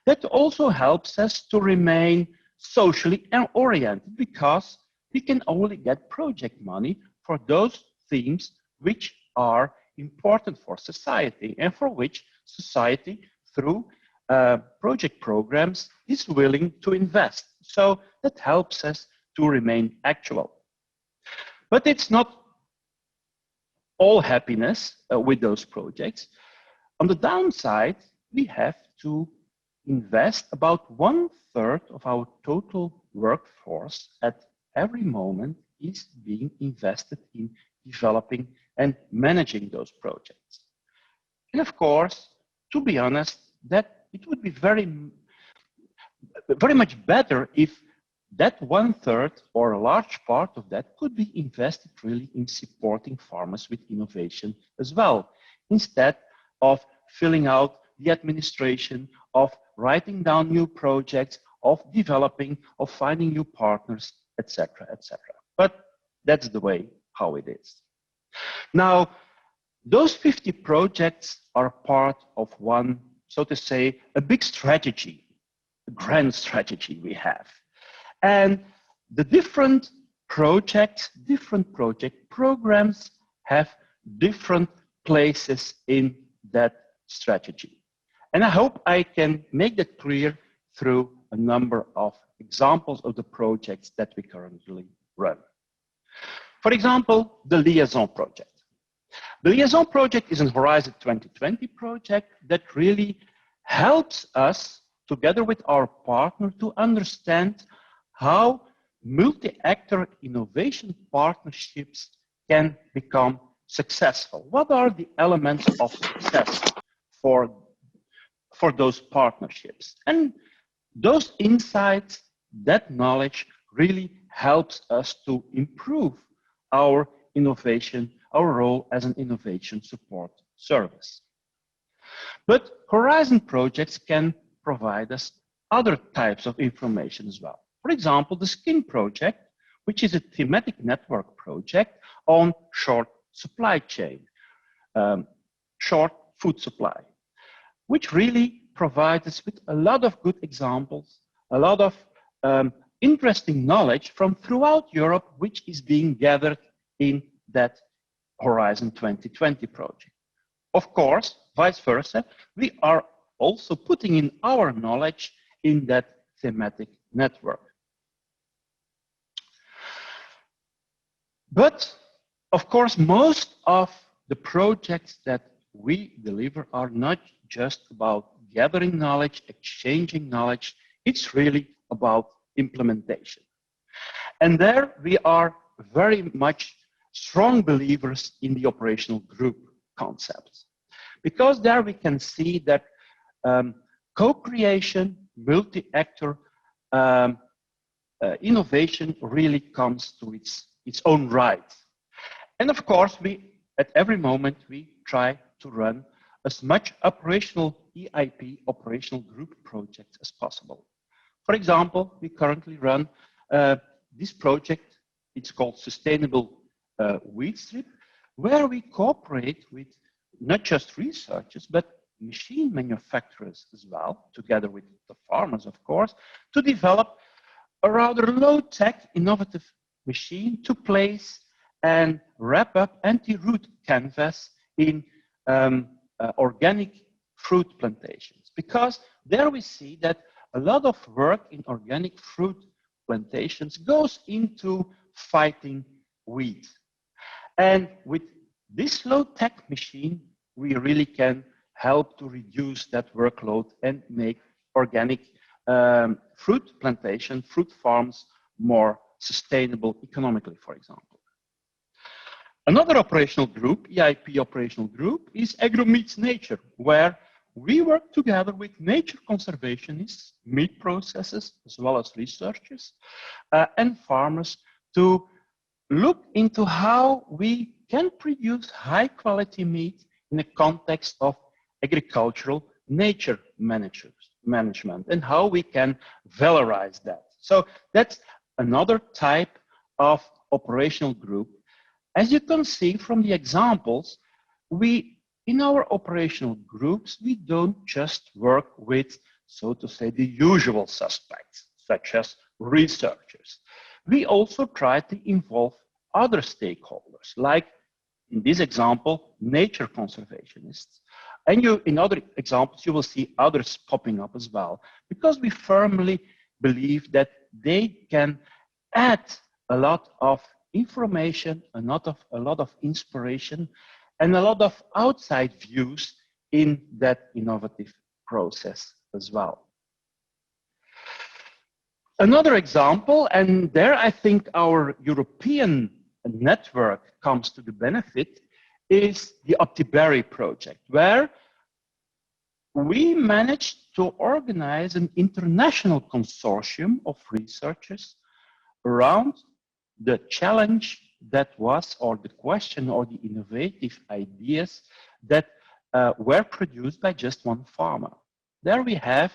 That also helps us to remain socially oriented, because we can only get project money for those themes which are important for society and for which society through project programs is willing to invest. So that helps us to remain actual. But it's not all happiness with those projects. On the downside, we have to invest about 1/3 of our total workforce at every moment is being invested in developing and managing those projects. And of course, to be honest, that it would be very much better if that 1/3 or a large part of that could be invested really in supporting farmers with innovation as well, instead of filling out the administration, of writing down new projects, of developing, of finding new partners, etc., etc. But that's the way how it is. Now, those 50 projects are part of one, so to say, a big strategy, a grand strategy we have. And the different projects, different project programs have different places in that strategy. And I hope I can make that clear through a number of examples of the projects that we currently run. For example, the Liaison project. The Liaison project is an Horizon 2020 project that really helps us, together with our partner, to understand how multi-actor innovation partnerships can become successful. What are the elements of success for those partnerships? And those insights, that knowledge really helps us to improve our innovation, our role as an innovation support service. But Horizon projects can provide us other types of information as well. For example, the SKIN project, which is a thematic network project on short supply chain, short food supply, which really provides us with a lot of good examples, a lot of interesting knowledge from throughout Europe, which is being gathered in that Horizon 2020 project. Of course, vice versa, we are also putting in our knowledge in that thematic network. But of course, most of the projects that we deliver are not just about gathering knowledge, exchanging knowledge, it's really about implementation. And there we are very much strong believers in the operational group concept. Because there we can see that co-creation, multi-actor innovation really comes to its own right. And of course, at every moment, we try to run as much operational EIP, operational group projects as possible. For example, we currently run this project, it's called Sustainable Weed Strip, where we cooperate with not just researchers, but machine manufacturers as well, together with the farmers, of course, to develop a rather low-tech, innovative machine to place and wrap up anti-root canvas in organic fruit plantations. Because there we see that a lot of work in organic fruit plantations goes into fighting weeds. And with this low-tech machine, we really can help to reduce that workload and make organic fruit plantation, fruit farms more sustainable economically, for example. Another operational group, EIP operational group, is Agro Meets Nature, where we work together with nature conservationists, meat processors, as well as researchers and farmers to look into how we can produce high quality meat in the context of agricultural nature management and how we can valorize that. So that's another type of operational group. As you can see from the examples, in our operational groups, we don't just work with, so to say, the usual suspects, such as researchers. We also try to involve other stakeholders, like in this example, nature conservationists. And in other examples, you will see others popping up as well, because we firmly believe that they can add a lot of information, a lot of inspiration, and a lot of outside views in that innovative process as well. Another example, and there I think our European network comes to the benefit, is the OptiBerry project, where we managed to organize an international consortium of researchers around the challenge that was, or the question, or the innovative ideas that were produced by just one farmer. There we have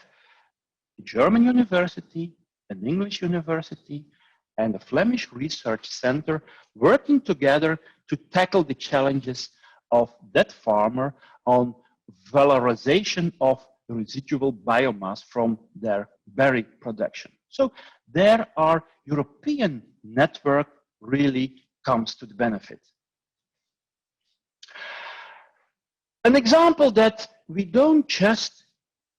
a German university, an English university, and a Flemish research center working together to tackle the challenges of that farmer on valorization of the residual biomass from their berry production. So there our European network really comes to the benefit. An example that we don't just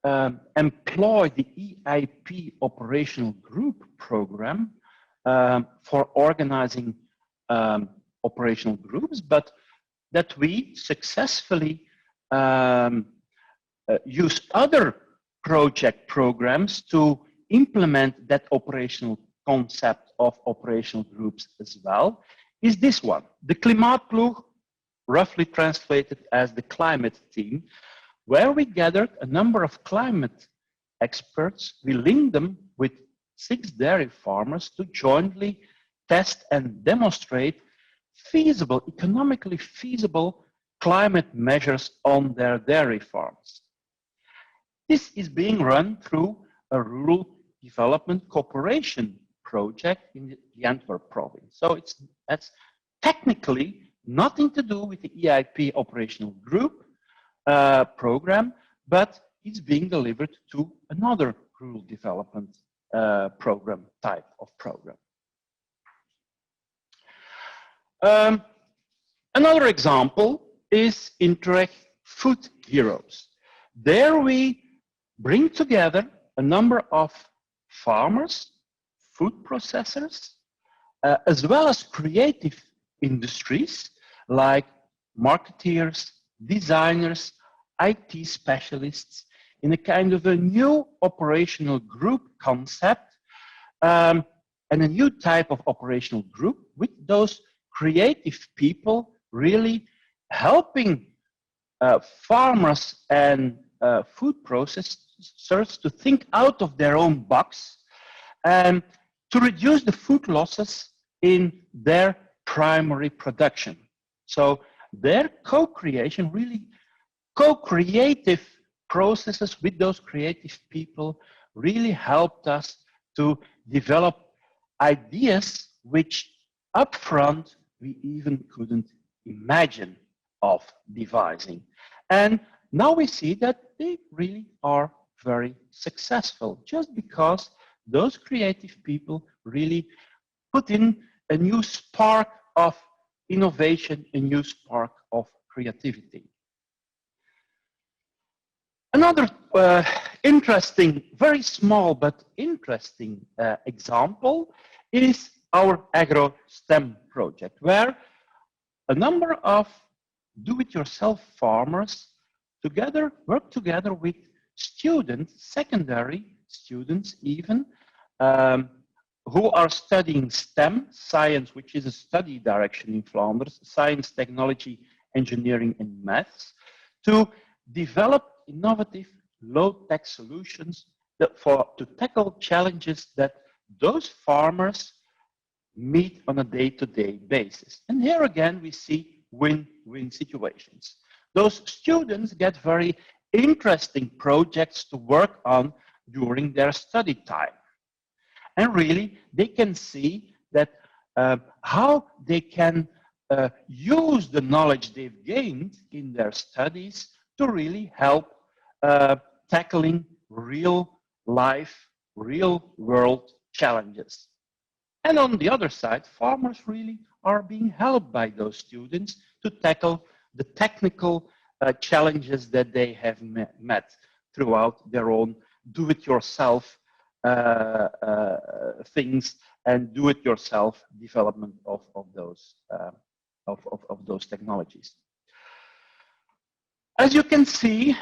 employ the EIP operational group program for organizing operational groups, but that we successfully use other project programs to implement that operational concept of operational groups as well, is this one, the Klimaatploeg, roughly translated as the climate team, where we gathered a number of climate experts. We linked them with 6 dairy farmers to jointly test and demonstrate feasible, economically feasible climate measures on their dairy farms. This is being run through a rural development cooperation project in the Antwerp province. So that's technically nothing to do with the EIP operational group program, but it's being delivered to another rural development program type of program. Another example is Interreg Food Heroes. There we bring together a number of farmers, food processors, as well as creative industries like marketeers, designers, IT specialists in a kind of a new operational group concept and a new type of operational group with those creative people really helping farmers and food processors to think out of their own box and to reduce the food losses in their primary production. So their co-creation, really co-creative processes with those creative people really helped us to develop ideas which upfront we even couldn't imagine of devising. And now we see that they really are very successful just because those creative people really put in a new spark of innovation, a new spark of creativity. Another interesting, very small but interesting example is our AgroSTEM project, where a number of do-it-yourself farmers work together with students, secondary students even, who are studying STEM, science, which is a study direction in Flanders, science, technology, engineering, and maths, to develop innovative low-tech solutions to tackle challenges that those farmers meet on a day-to-day basis. And here again, we see win-win situations. Those students get very interesting projects to work on during their study time. And really, they can see that how they can use the knowledge they've gained in their studies to really help tackling real life, real world challenges. And on the other side, farmers really are being helped by those students to tackle the technical challenges that they have met throughout their own do-it-yourself things and do-it-yourself development of those technologies. As you can see,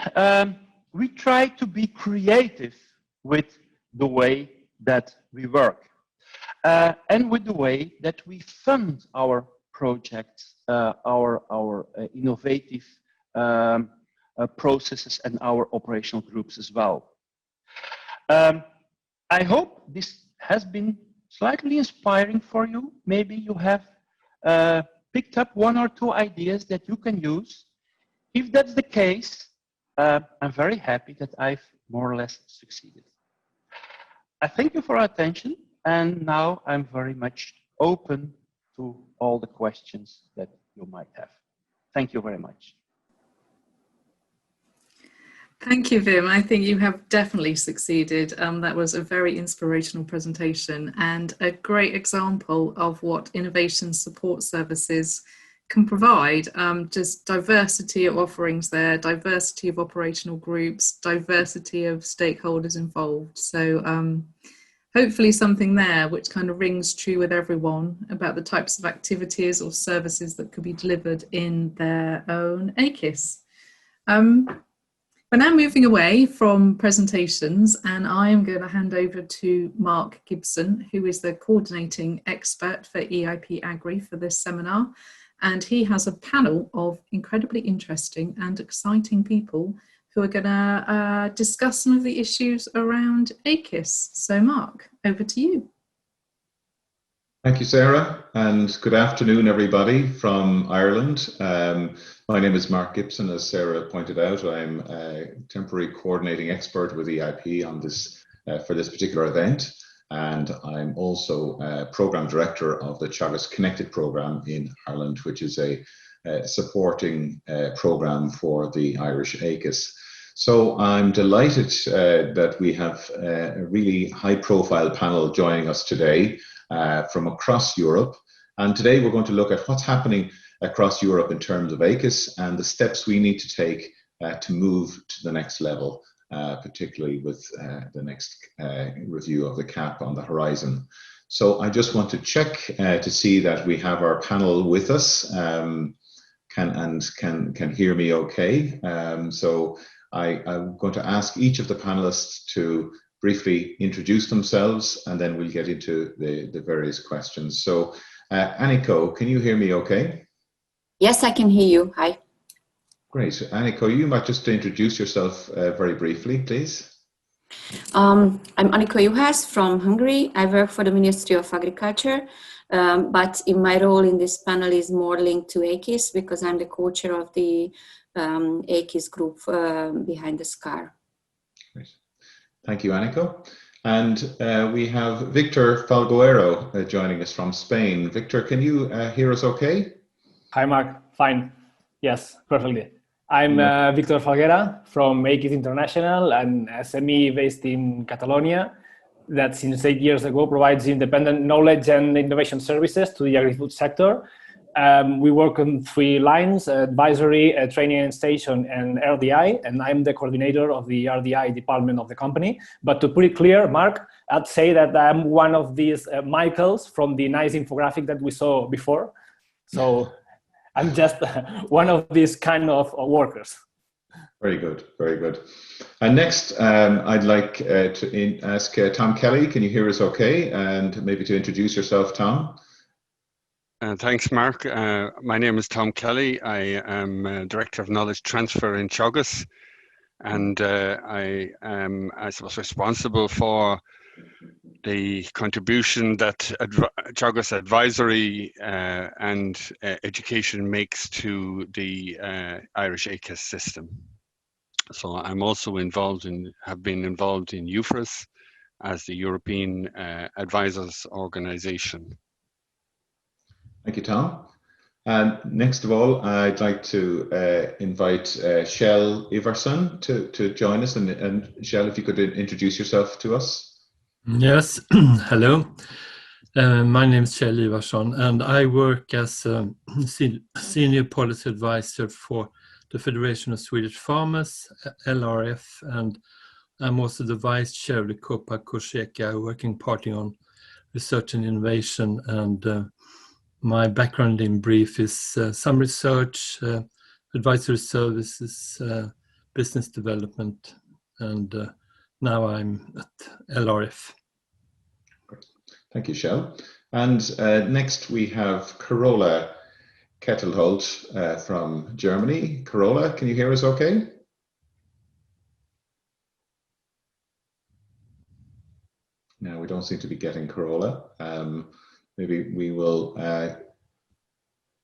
we try to be creative with the way that we work and with the way that we fund our projects, our innovative processes and our operational groups as well. I hope this has been slightly inspiring for you. Maybe you have picked up one or two ideas that you can use. If that's the case, I'm very happy that I've more or less succeeded. I thank you for your attention, and now I'm very much open to all the questions that you might have. Thank you very much. Thank you, Wim. I think you have definitely succeeded. That was a very inspirational presentation and a great example of what innovation support services can provide. Just diversity of offerings there, diversity of operational groups, diversity of stakeholders involved. So hopefully something there which kind of rings true with everyone about the types of activities or services that could be delivered in their own AKIS. We're now moving away from presentations, and I am going to hand over to Mark Gibson, who is the coordinating expert for EIP-AGRI for this seminar. And he has a panel of incredibly interesting and exciting people who are going to discuss some of the issues around AKIS. So Mark, over to you. Thank you, Sarah, and good afternoon, everybody from Ireland. My name is Mark Gibson. As Sarah pointed out, I'm a temporary coordinating expert with EIP on this for this particular event, and I'm also program director of the Teagasc Connected program in Ireland, which is a supporting program for the Irish AKIS. So I'm delighted that we have a really high-profile panel joining us today from across Europe. And today we're going to look at what's happening across Europe in terms of AKIS and the steps we need to take to move to the next level, particularly with the next review of the CAP on the horizon. So I just want to check to see that we have our panel with us can hear me okay. So I'm going to ask each of the panelists to briefly introduce themselves, and then we'll get into the various questions. So Anniko, can you hear me okay? Yes, I can hear you. Hi. Great. Anniko, you might just introduce yourself very briefly, please. I'm Anniko Juhász from Hungary. I work for the Ministry of Agriculture, but in my role in this panel is more linked to AKIS because I'm the co-chair of the AKIS group behind the SCAR. Great. Thank you, Anniko. And we have Victor Falguero joining us from Spain. Victor, can you hear us okay? Hi, Mark. Fine. Yes, perfectly. I'm Victor Falguera from AKIS International, an SME based in Catalonia that since 8 years ago provides independent knowledge and innovation services to the agri-food sector. We work on 3 lines: advisory, training and station, and RDI, and I'm the coordinator of the RDI department of the company. But to put it clear, Mark, I'd say that I'm one of these Michaels from the nice infographic that we saw before. So I'm just one of these kind of workers. Very good, very good. And next, I'd like to ask Tom Kelly. Can you hear us okay? And maybe to introduce yourself, Tom. Thanks, Mark. My name is Tom Kelly. I am Director of Knowledge Transfer in Teagasc, and I am, I suppose, responsible for the contribution that Teagasc Advisory and Education makes to the Irish AKIS system. So I'm also have been involved in EUFRAS as the European Advisors Organization. Thank you, Tom. And next of all, I'd like to invite Shell Iverson to join us. And Shell, if you could introduce yourself to us. Yes, hello. My name is Kjell Ivarsson, and I work as a Senior Policy Advisor for the Federation of Swedish Farmers, LRF, and I'm also the Vice Chair of the COPA COSECA Working Party on Research and Innovation. And my background in brief is some research, advisory services, business development, and now I'm at LRF. Thank you, Shell. And next we have Carola Kettelholt from Germany. Carola, can you hear us okay? No, we don't seem to be getting Carola. Maybe we will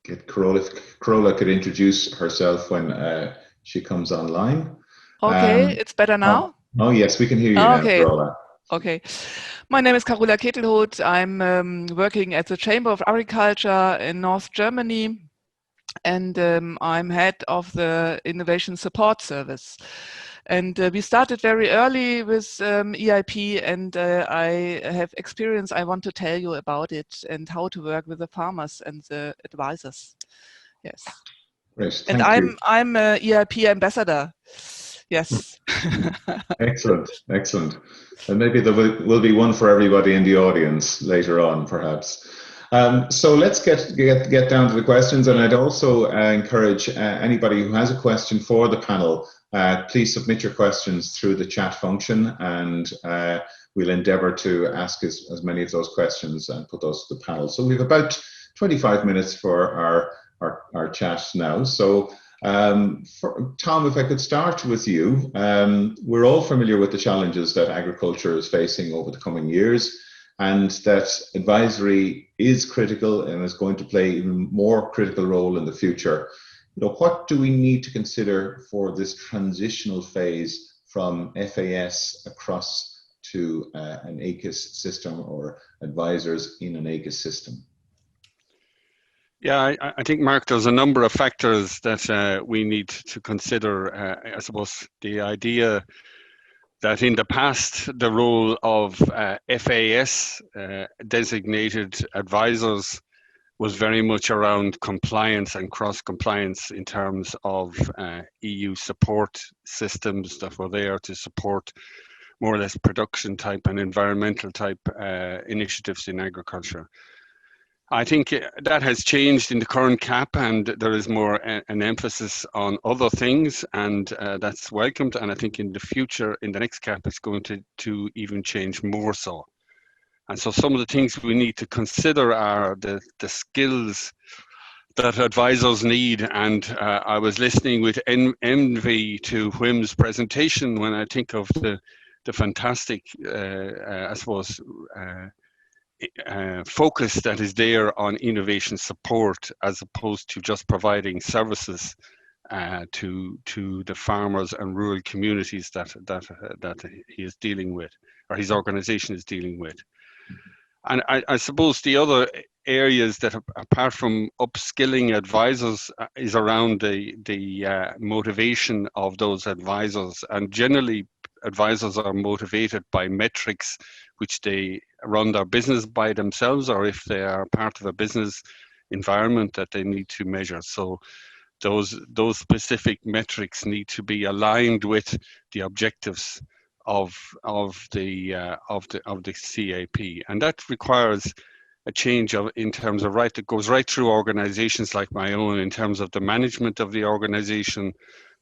get Carola. If Carola could introduce herself when she comes online. Okay, it's better now? Oh yes, we can hear you now, Carola. Okay. My name is Carola Kettelholt. I'm working at the Chamber of Agriculture in North Germany, and I'm head of the Innovation Support Service. And we started very early with EIP, and I have experience I want to tell you about it and how to work with the farmers and the advisors. Yes. Great, and I'm a EIP ambassador. Yes. Excellent, excellent. And maybe there will be one for everybody in the audience later on, perhaps. So let's get down to the questions, and I'd also encourage anybody who has a question for the panel, please submit your questions through the chat function, and we'll endeavour to ask as many of those questions and put those to the panel. So we have about 25 minutes for our chat now. So Tom, if I could start with you, we're all familiar with the challenges that agriculture is facing over the coming years, and that advisory is critical and is going to play an even more critical role in the future. You know, what do we need to consider for this transitional phase from FAS across to an AKIS system, or advisors in an AKIS system? Yeah, I think, Mark, there's a number of factors that we need to consider. I suppose the idea that in the past, the role of FAS, designated advisors, was very much around compliance and cross-compliance in terms of EU support systems that were there to support more or less production type and environmental type initiatives in agriculture. I think that has changed in the current CAP, and there is more an emphasis on other things, and that's welcomed. And I think in the future, in the next CAP, it's going to even change more so. And so some of the things we need to consider are the skills that advisors need. And I was listening with envy to Wim's presentation when I think of the fantastic, I suppose, focus that is there on innovation support, as opposed to just providing services to the farmers and rural communities that he is dealing with, or his organization is dealing with. And I suppose the other areas that, apart from upskilling advisors, is around the motivation of those advisors. And generally, advisors are motivated by metrics which they run their business by themselves, or if they are part of a business environment that they need to measure. So those specific metrics need to be aligned with the objectives of the CAP, and that requires a change in terms of that goes right through organizations like my own, in terms of the management of the organization,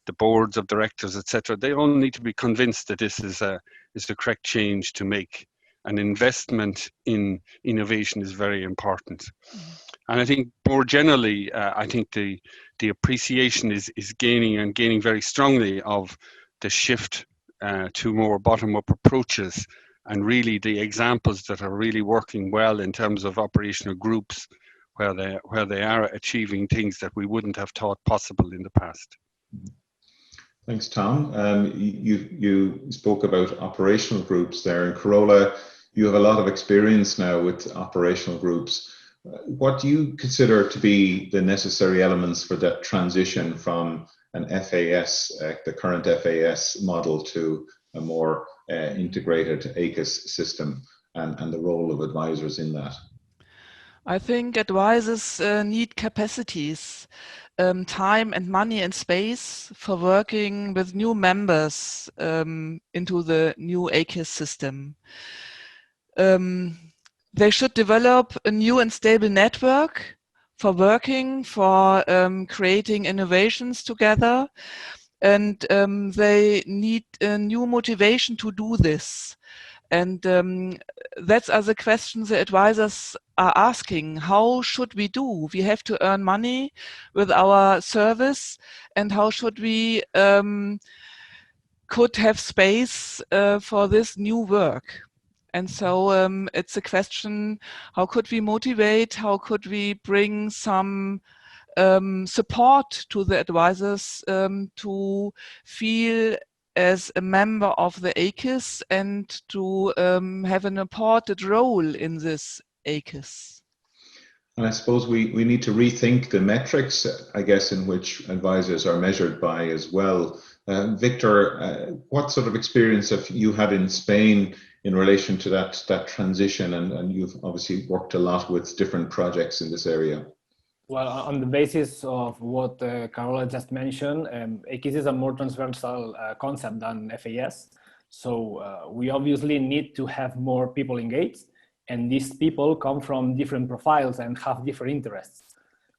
the boards of directors, etc. They all need to be convinced that this is the correct change to make. An investment in innovation is very important. And I think more generally, I think the appreciation is gaining very strongly of the shift to more bottom-up approaches, and really the examples that are really working well in terms of operational groups where they are achieving things that we wouldn't have thought possible in the past. Thanks, Tom. You spoke about operational groups there. In Corolla, you have a lot of experience now with operational groups. What do you consider to be the necessary elements for that transition from an FAS, the current FAS model, to a more integrated AKIS system, and the role of advisors in that? I think advisors need capacities, time and money and space for working with new members into the new AKIS system. They should develop a new and stable network for working, for creating innovations together, and they need a new motivation to do this. And that's the questions the advisors are asking. How should we do? We have to earn money with our service, and how should we could have space for this new work? And so it's a question, how could we motivate, how could we bring some support to the advisors to feel as a member of the AKIS and to have an important role in this AKIS. And I suppose we need to rethink the metrics, I guess, in which advisors are measured by as well. Victor, what sort of experience have you had in Spain in relation to that transition? And you've obviously worked a lot with different projects in this area. Well, on the basis of what Carola just mentioned, AKIS is a more transversal concept than FAS. So we obviously need to have more people engaged, and these people come from different profiles and have different interests.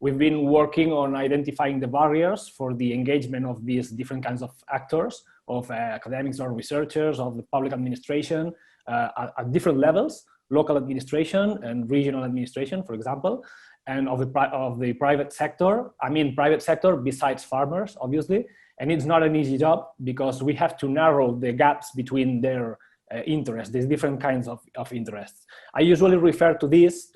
We've been working on identifying the barriers for the engagement of these different kinds of actors, of academics or researchers, of the public administration at different levels, local administration and regional administration, for example, and of the private sector. I mean, private sector besides farmers, obviously. And it's not an easy job because we have to narrow the gaps between their interests, these different kinds of interests. I usually refer to this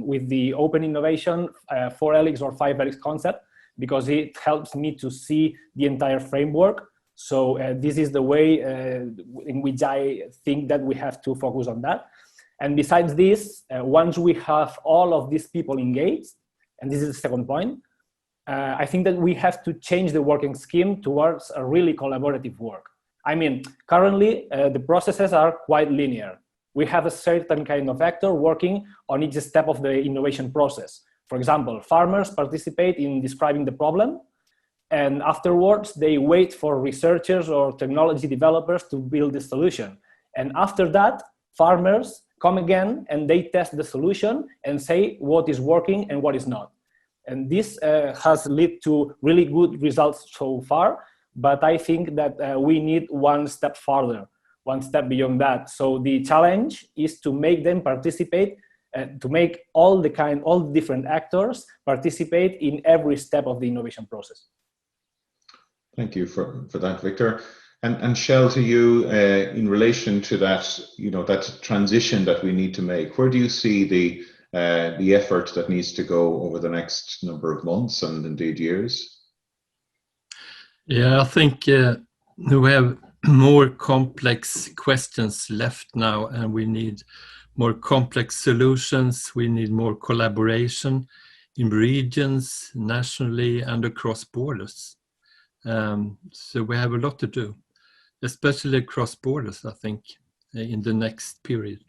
with the open innovation 4-helix or 5-helix concept, because it helps me to see the entire framework. So this is the way in which I think that we have to focus on that. And besides this, once we have all of these people engaged, and this is the second point, I think that we have to change the working scheme towards a really collaborative work. I mean, currently, the processes are quite linear. We have a certain kind of actor working on each step of the innovation process. For example, farmers participate in describing the problem, and afterwards, they wait for researchers or technology developers to build the solution. And after that, farmers come again and they test the solution and say what is working and what is not. And this has led to really good results so far, but I think that we need one step further, one step beyond that. So the challenge is to make them participate, to make all the different actors participate in every step of the innovation process. Thank you for that, Victor. And Shell, to you, in relation to that, that transition that we need to make, where do you see the effort that needs to go over the next number of months and indeed years? Yeah, I think we have more complex questions left now, and we need more complex solutions. We need more collaboration in regions, nationally, and across borders. So we have a lot to do, especially across borders, I think, in the next period.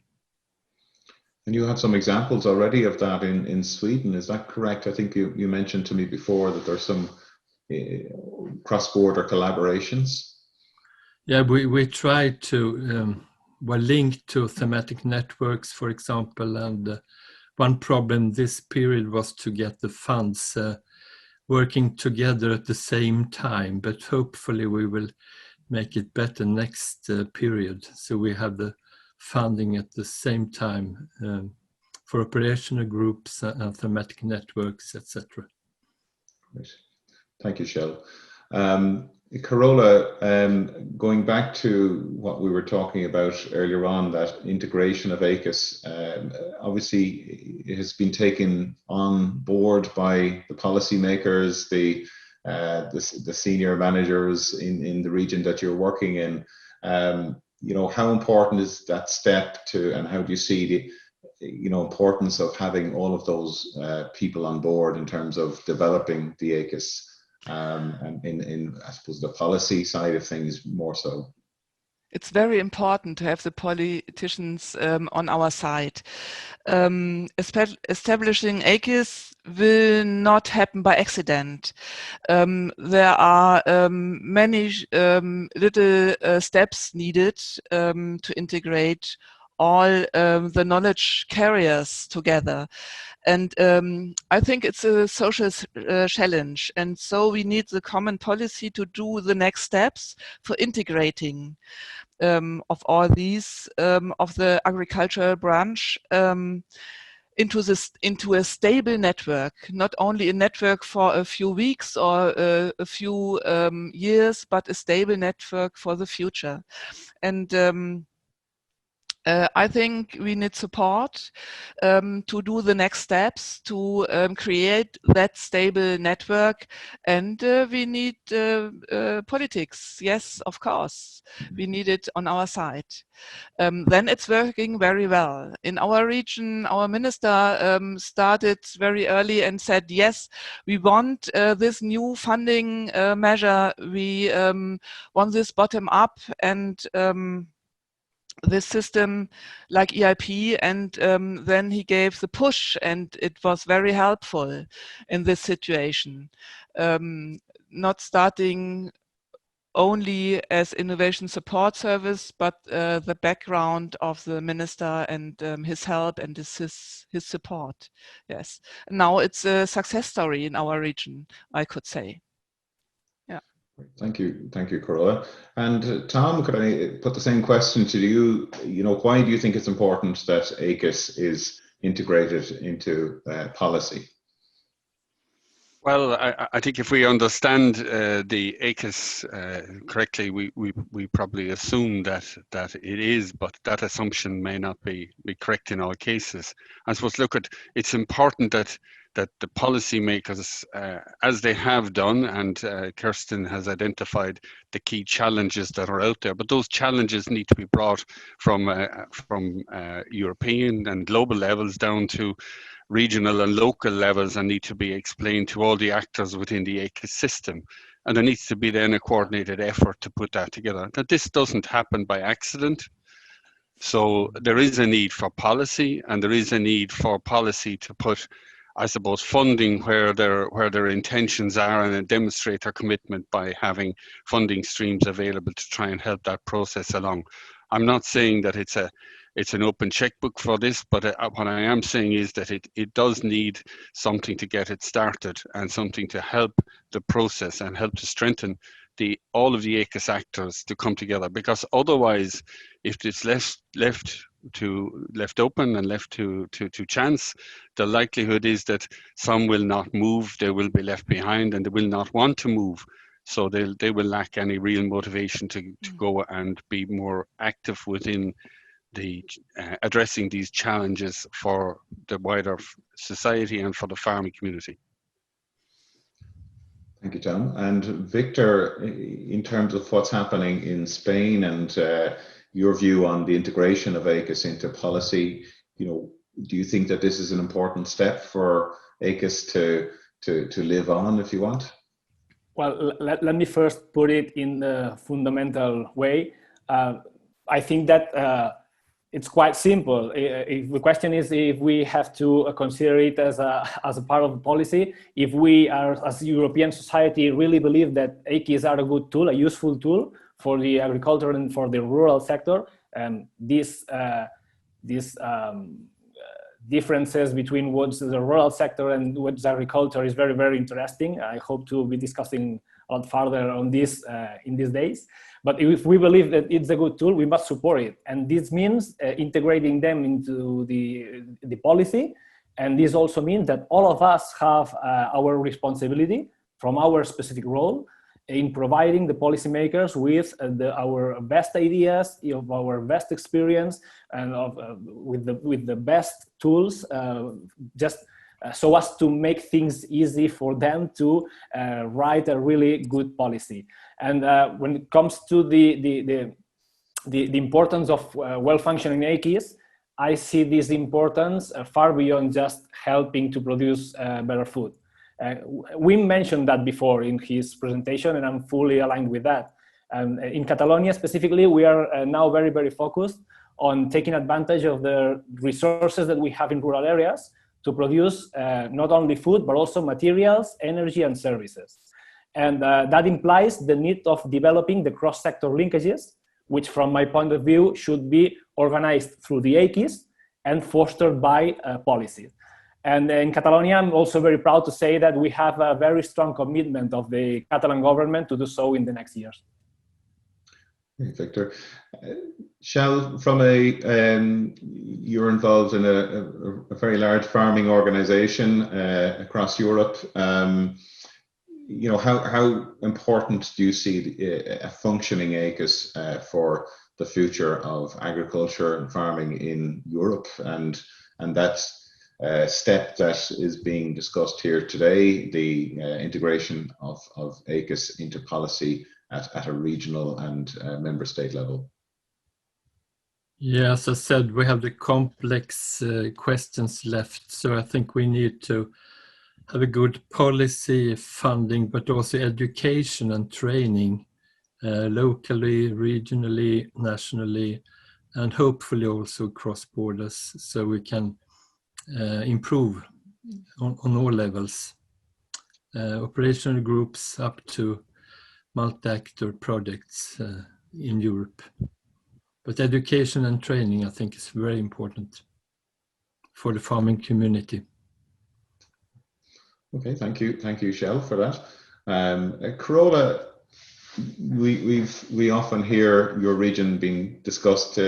And you have some examples already of that in Sweden, is that correct? I think you mentioned to me before that there's some cross-border collaborations. Yeah, we try to link to thematic networks, for example, and one problem this period was to get the funds working together at the same time, but hopefully we will make it better next period. So we have the funding at the same time for operational groups and thematic networks, etc. Great. Thank you, Shell. Carola, going back to what we were talking about earlier on, that integration of AKIS, obviously it has been taken on board by the policymakers, the senior managers in the region that you're working in. You know, how important is that step to, and how do you see the importance of having all of those people on board in terms of developing the AKIS? And in I suppose the policy side of things more so. It's very important to have the politicians on our side. Establishing AKIS will not happen by accident. There are many little steps needed to integrate all the knowledge carriers together. And I think it's a social challenge. And so we need the common policy to do the next steps for integrating of all these, of the agricultural branch into a stable network, not only a network for a few weeks or a few years, but a stable network for the future. And I think we need support to do the next steps to create that stable network, and we need politics. Yes, of course, we need it on our side. Then it's working very well. In our region, our minister started very early and said, yes, we want this new funding measure. We want this bottom up and this system like EIP, and then he gave the push, and it was very helpful in this situation. Not starting only as innovation support service, but the background of the minister and his help and his support. Yes, now it's a success story in our region, I could say. Thank you, Carola. And Tom, could I put the same question to you? You know, why do you think it's important that AKIS is integrated into policy? Well, I think if we understand the AKIS correctly, we probably assume that it is, but that assumption may not be correct in all cases. I suppose, it's important that the policymakers, as they have done, and Kerstin has identified the key challenges that are out there, but those challenges need to be brought from European and global levels down to regional and local levels, and need to be explained to all the actors within the AKIS system. And there needs to be then a coordinated effort to put that together. Now, this doesn't happen by accident. So there is a need for policy, and there is a need for policy to put, I suppose, funding where their intentions are, and demonstrate their commitment by having funding streams available to try and help that process along. I'm not saying that it's an open checkbook for this, but what I am saying is that it does need something to get it started, and something to help the process and help to strengthen all of the AKIS actors to come together. Because otherwise, if it's left open and left to chance, the likelihood is that some will not move, they will be left behind, and they will not want to move. So they will lack any real motivation to go and be more active within the addressing these challenges for the wider society and for the farming community. Thank you, Tom. And Victor, in terms of what's happening in Spain and your view on the integration of AKIS into policy, do you think that this is an important step for AKIS to live on, if you want? Well, let me first put it in the fundamental way. I think that it's quite simple. If the question is if we have to consider it as a part of the policy, if we are, as European society, really believe that AKIS are a good tool, a useful tool for the agriculture and for the rural sector, this differences between what's the rural sector and what's agriculture is very, very interesting. I hope to be discussing a lot further on this in these days. But if we believe that it's a good tool, we must support it. And this means integrating them into the policy. And this also means that all of us have our responsibility from our specific role in providing the policymakers with our best ideas, of our best experience, and with the best tools, so as to make things easy for them to write a really good policy. And when it comes to the importance of well-functioning AKIS, I see this importance far beyond just helping to produce better food. Wim mentioned that before in his presentation, and I'm fully aligned with that. In Catalonia specifically, we are now very, very focused on taking advantage of the resources that we have in rural areas to produce not only food, but also materials, energy, and services. And that implies the need of developing the cross-sector linkages, which from my point of view should be organized through the AKIS and fostered by policy. And in Catalonia, I'm also very proud to say that we have a very strong commitment of the Catalan government to do so in the next years. Victor. Shell, from you're involved in a very large farming organization across Europe. You know, how important do you see a functioning AKIS for the future of agriculture and farming in Europe, and that step that is being discussed here today, the integration of AKIS into policy at a regional and member state level? Yeah, as I said, we have the complex questions left, so I think we need to have a good policy funding, but also education and training locally, regionally, nationally, and hopefully also across borders, so we can improve on all levels. Operational groups up to multi-actor projects in Europe. But education and training, I think, is very important for the farming community. Okay, thank you, Shell, for that. Carola, we often hear your region being discussed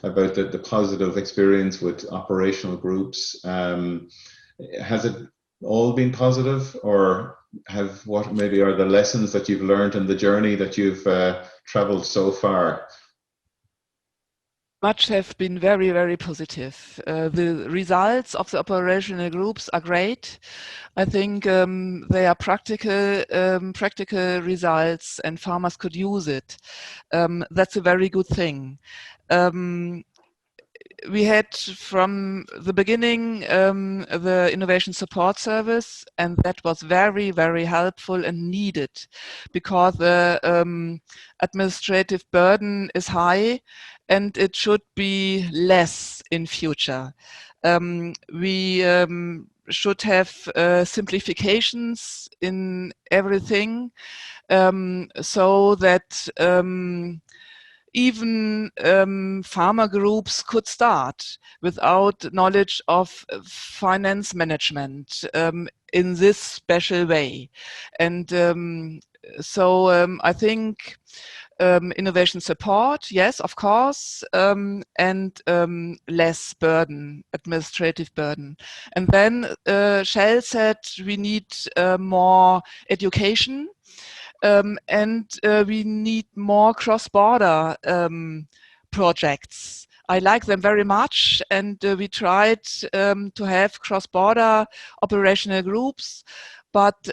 about the positive experience with operational groups. Has it all been positive, or what maybe are the lessons that you've learned in the journey that you've traveled so far? Much have been very, very positive. The results of the operational groups are great. I think they are practical results, and farmers could use it. That's a very good thing. We had from the beginning the Innovation Support Service, and that was very, very helpful and needed, because the administrative burden is high and it should be less in future. We should have simplifications in everything, so that even farmer groups could start without knowledge of finance management in this special way. And so I think innovation support, yes, of course, and less burden, administrative burden. And then Shell said we need more education. And we need more cross-border projects. I like them very much, and we tried to have cross-border operational groups, but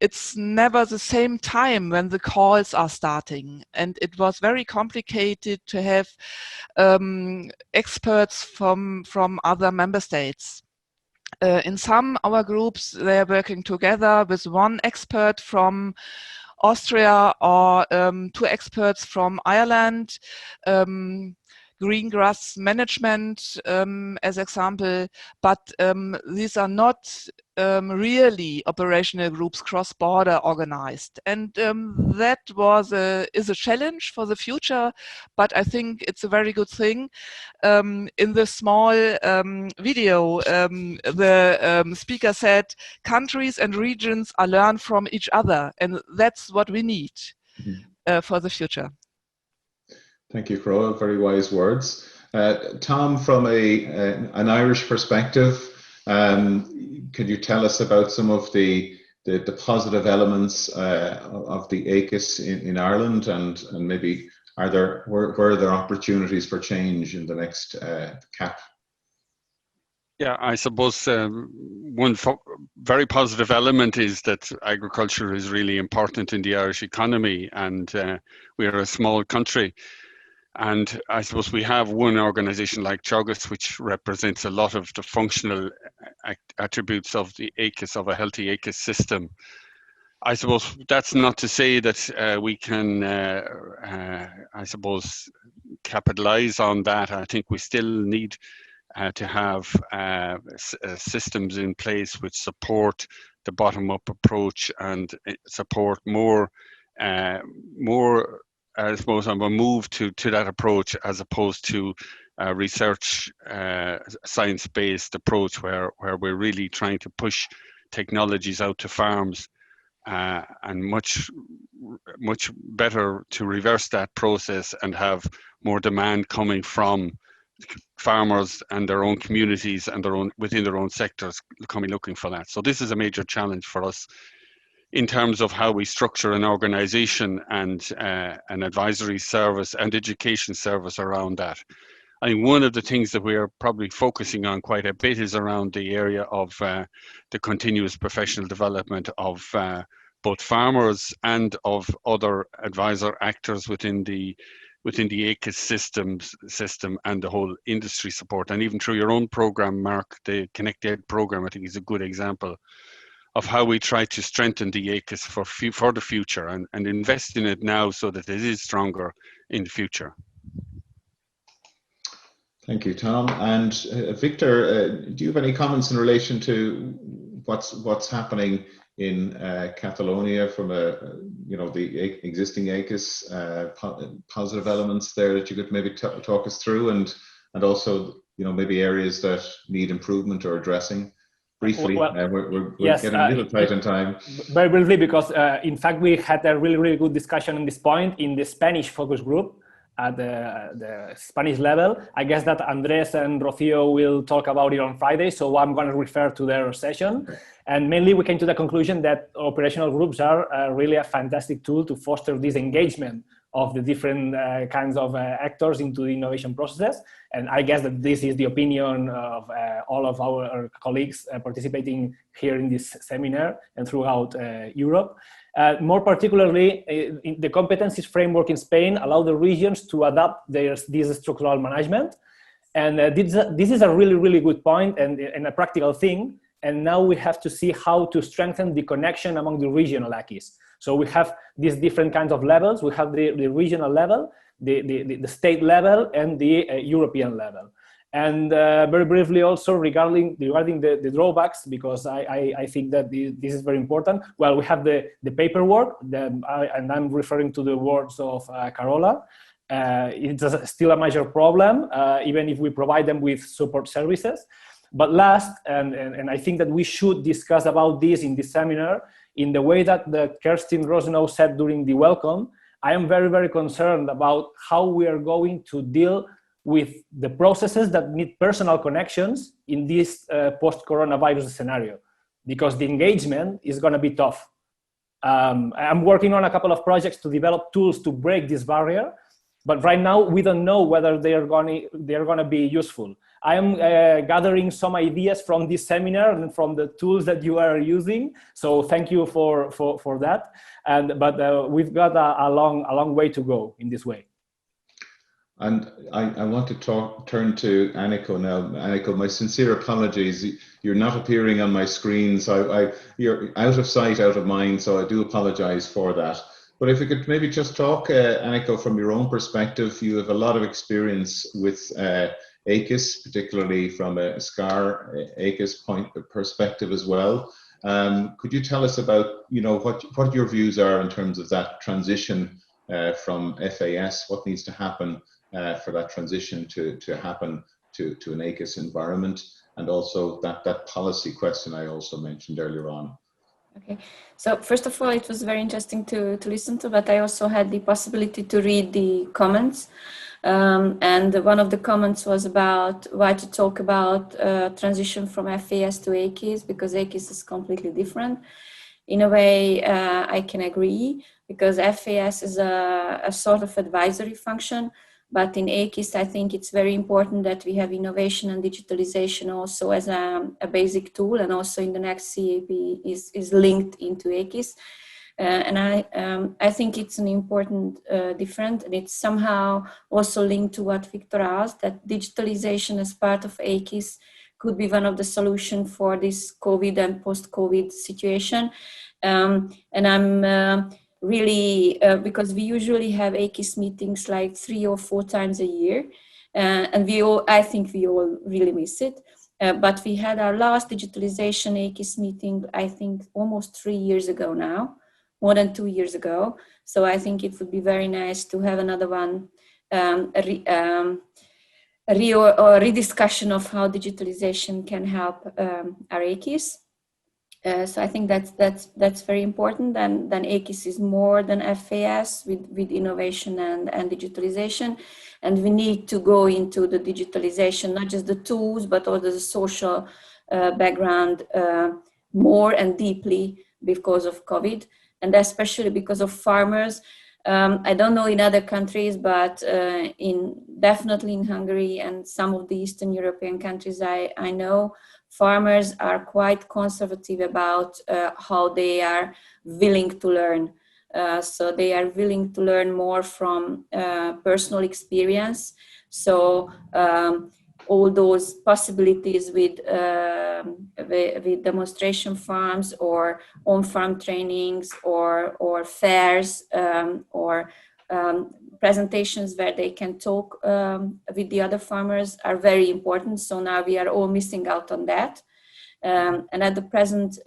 it's never the same time when the calls are starting, and it was very complicated to have experts from other member states. In some our groups, they are working together with one expert from Austria or 2 experts from Ireland. green grass management as example, but these are not really operational groups cross-border organized, and that is a challenge for the future. But I think it's a very good thing. In the small video, the speaker said, countries and regions are learn from each other, and that's what we need for the future. Thank you, Croa. Very wise words. Tom, from an Irish perspective, could you tell us about some of the positive elements of the AKIS in Ireland, and maybe where are there opportunities for change in the next CAP? Yeah, I suppose one very positive element is that agriculture is really important in the Irish economy, and we are a small country. And I suppose we have one organisation like Teagasc, which represents a lot of the functional attributes of the AKIS, of a healthy AKIS system. I suppose that's not to say that we can, I suppose, capitalise on that. I think we still need to have systems in place which support the bottom-up approach and support more, I suppose, on a move to that approach, as opposed to a research science-based approach where we're really trying to push technologies out to farms, and much better to reverse that process and have more demand coming from farmers and their own communities and within their own sectors coming looking for that. So this is a major challenge for us in terms of how we structure an organization and an advisory service and education service around that. I think one of the things that we are probably focusing on quite a bit is around the area of the continuous professional development of both farmers and of other advisor actors within the AKIS system and the whole industry support. And even through your own program, Mark, the Connect Ed program, I think is a good example of how we try to strengthen the AKIS for the future and invest in it now so that it is stronger in the future. Thank you, Tom. And Victor, do you have any comments in relation to what's happening in Catalonia from the existing AKIS positive elements there that you could maybe talk us through, and also maybe areas that need improvement or addressing? Briefly, we're yes, getting a little tight on time. Very briefly, because in fact we had a really good discussion on this point in the Spanish focus group at the Spanish level. I guess that Andres and Rocío will talk about it on Friday, so I'm going to refer to their session. Okay. And mainly we came to the conclusion that operational groups are really a fantastic tool to foster this engagement of the different kinds of actors into the innovation processes. And I guess that this is the opinion of all of our colleagues participating here in this seminar and throughout Europe. More particularly, the competencies framework in Spain allow the regions to adapt this structural management. And this is a really good point and a practical thing. And now we have to see how to strengthen the connection among the regional AKIS. So we have these different kinds of levels. We have the regional level, the state level, and the European level. And very briefly also regarding the drawbacks, because I think that this is very important. Well, we have the paperwork, and I'm referring to the words of Carola. It's still a major problem, even if we provide them with support services. But last, and I think that we should discuss about this in this seminar, in the way that Kerstin Rosenow said during the welcome, I am very concerned about how we are going to deal with the processes that need personal connections in this post-coronavirus scenario, because the engagement is going to be tough. I'm working on a couple of projects to develop tools to break this barrier, but right now we don't know whether they are going to be useful. I am gathering some ideas from this seminar and from the tools that you are using. So thank you for that. But we've got a long way to go in this way. And I want to turn to Anniko now. Anniko, my sincere apologies. You're not appearing on my screen, so you're out of sight, out of mind. So I do apologize for that. But if we could maybe just talk, Annika, from your own perspective, you have a lot of experience with AKIS, particularly from a SCAR AKIS point perspective as well. Could you tell us about, what your views are in terms of that transition from FAS, what needs to happen for that transition to happen to an AKIS environment, and also that policy question I also mentioned earlier on? Okay, so first of all, it was very interesting to listen to, but I also had the possibility to read the comments. And one of the comments was about why to talk about transition from FAS to AKIS, because AKIS is completely different. In a way, I can agree, because FAS is a sort of advisory function. But in AKIS, I think it's very important that we have innovation and digitalization also as a basic tool, and also in the next CAP is linked into AKIS. And I think it's an important difference, and it's somehow also linked to what Victor asked, that digitalization as part of AKIS could be one of the solutions for this COVID and post-COVID situation. And I'm really, because we usually have AKIS meetings like 3 or 4 times a year, and I think we all really miss it. But we had our last digitalization AKIS meeting, I think almost 3 years ago now, more than 2 years ago. So I think it would be very nice to have another one, a rediscussion of how digitalization can help our AKIS. So I think that's very important. Then AKIS is more than FAS with innovation and digitalization, and we need to go into the digitalization, not just the tools, but also the social background more and deeply because of COVID, and especially because of farmers. I don't know in other countries, but definitely in Hungary and some of the Eastern European countries, I know farmers are quite conservative about how they are willing to learn. So they are willing to learn more from personal experience. So all those possibilities with demonstration farms or on-farm trainings or fairs or presentations where they can talk with the other farmers are very important. So now we are all missing out on that. And at the present,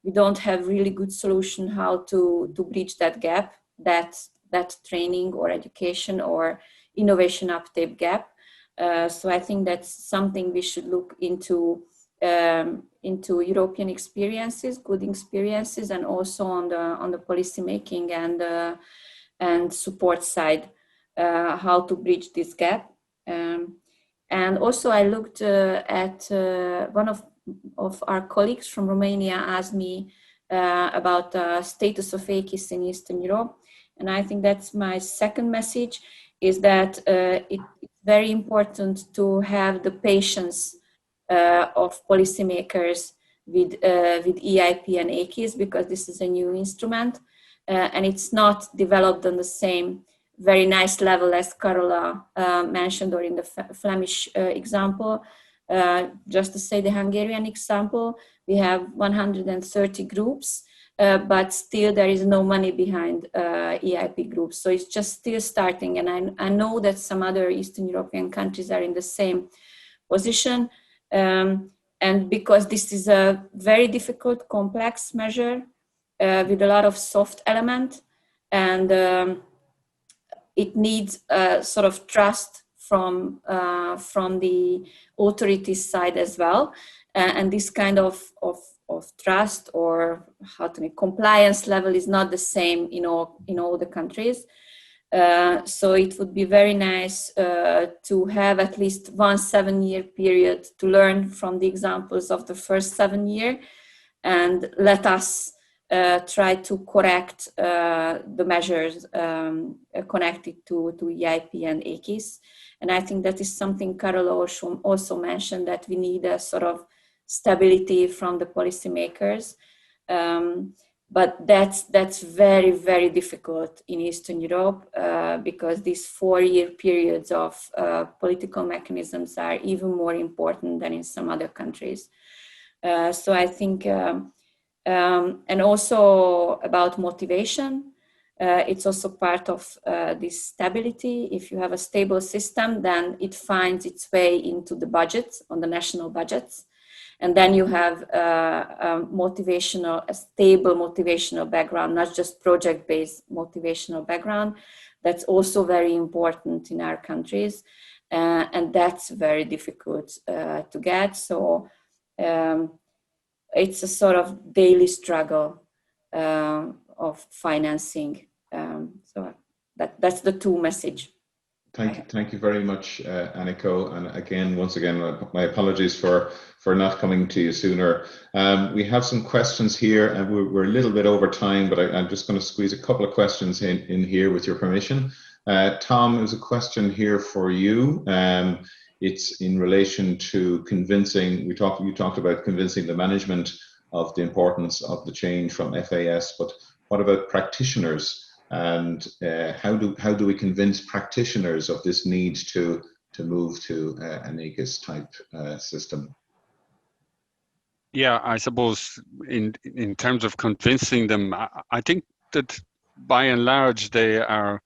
we don't have really good solution how to bridge that gap, that training or education or innovation uptake gap. So I think that's something we should look into European experiences, good experiences, and also on the policy making and support side, how to bridge this gap. And also I looked at one of our colleagues from Romania asked me about the status of AKIS in Eastern Europe. And I think that's my second message, is that it's very important to have the patience of policymakers with EIP and AKIS, because this is a new instrument and it's not developed on the same very nice level as Carola mentioned, or in the Flemish example. Just to say the Hungarian example, we have 130 groups, but still there is no money behind EIP groups. So it's just still starting. And I know that some other Eastern European countries are in the same position. And because this is a very difficult, complex measure with a lot of soft element, and it needs a sort of trust from the authorities side as well. And this kind of trust, or how to make compliance level, is not the same in all the countries. So it would be very nice to have at least 1 7-year period to learn from the examples of the first 7 years, and let us try to correct the measures connected to EIP and AKIS. And I think that is something Carol also mentioned, that we need a sort of stability from the policymakers. But that's very, very difficult in Eastern Europe because these 4-year periods of political mechanisms are even more important than in some other countries. So I think, and also about motivation, it's also part of this stability. If you have a stable system, then it finds its way into the budgets, on the national budgets. And then you have a stable motivational background, not just project-based motivational background. That's also very important in our countries. And that's very difficult to get. So it's a sort of daily struggle of financing. So that's the two message. Thank you very much, Anniko. And once again, my apologies for not coming to you sooner. We have some questions here, and we're a little bit over time, but I'm just going to squeeze a couple of questions in here with your permission. Tom, there's a question here for you. It's in relation to convincing. You talked about convincing the management of the importance of the change from FAS, but what about practitioners? And how do we convince practitioners of this need to move to an AKIS type system? Yeah, I suppose in terms of convincing them, I think that by and large they are,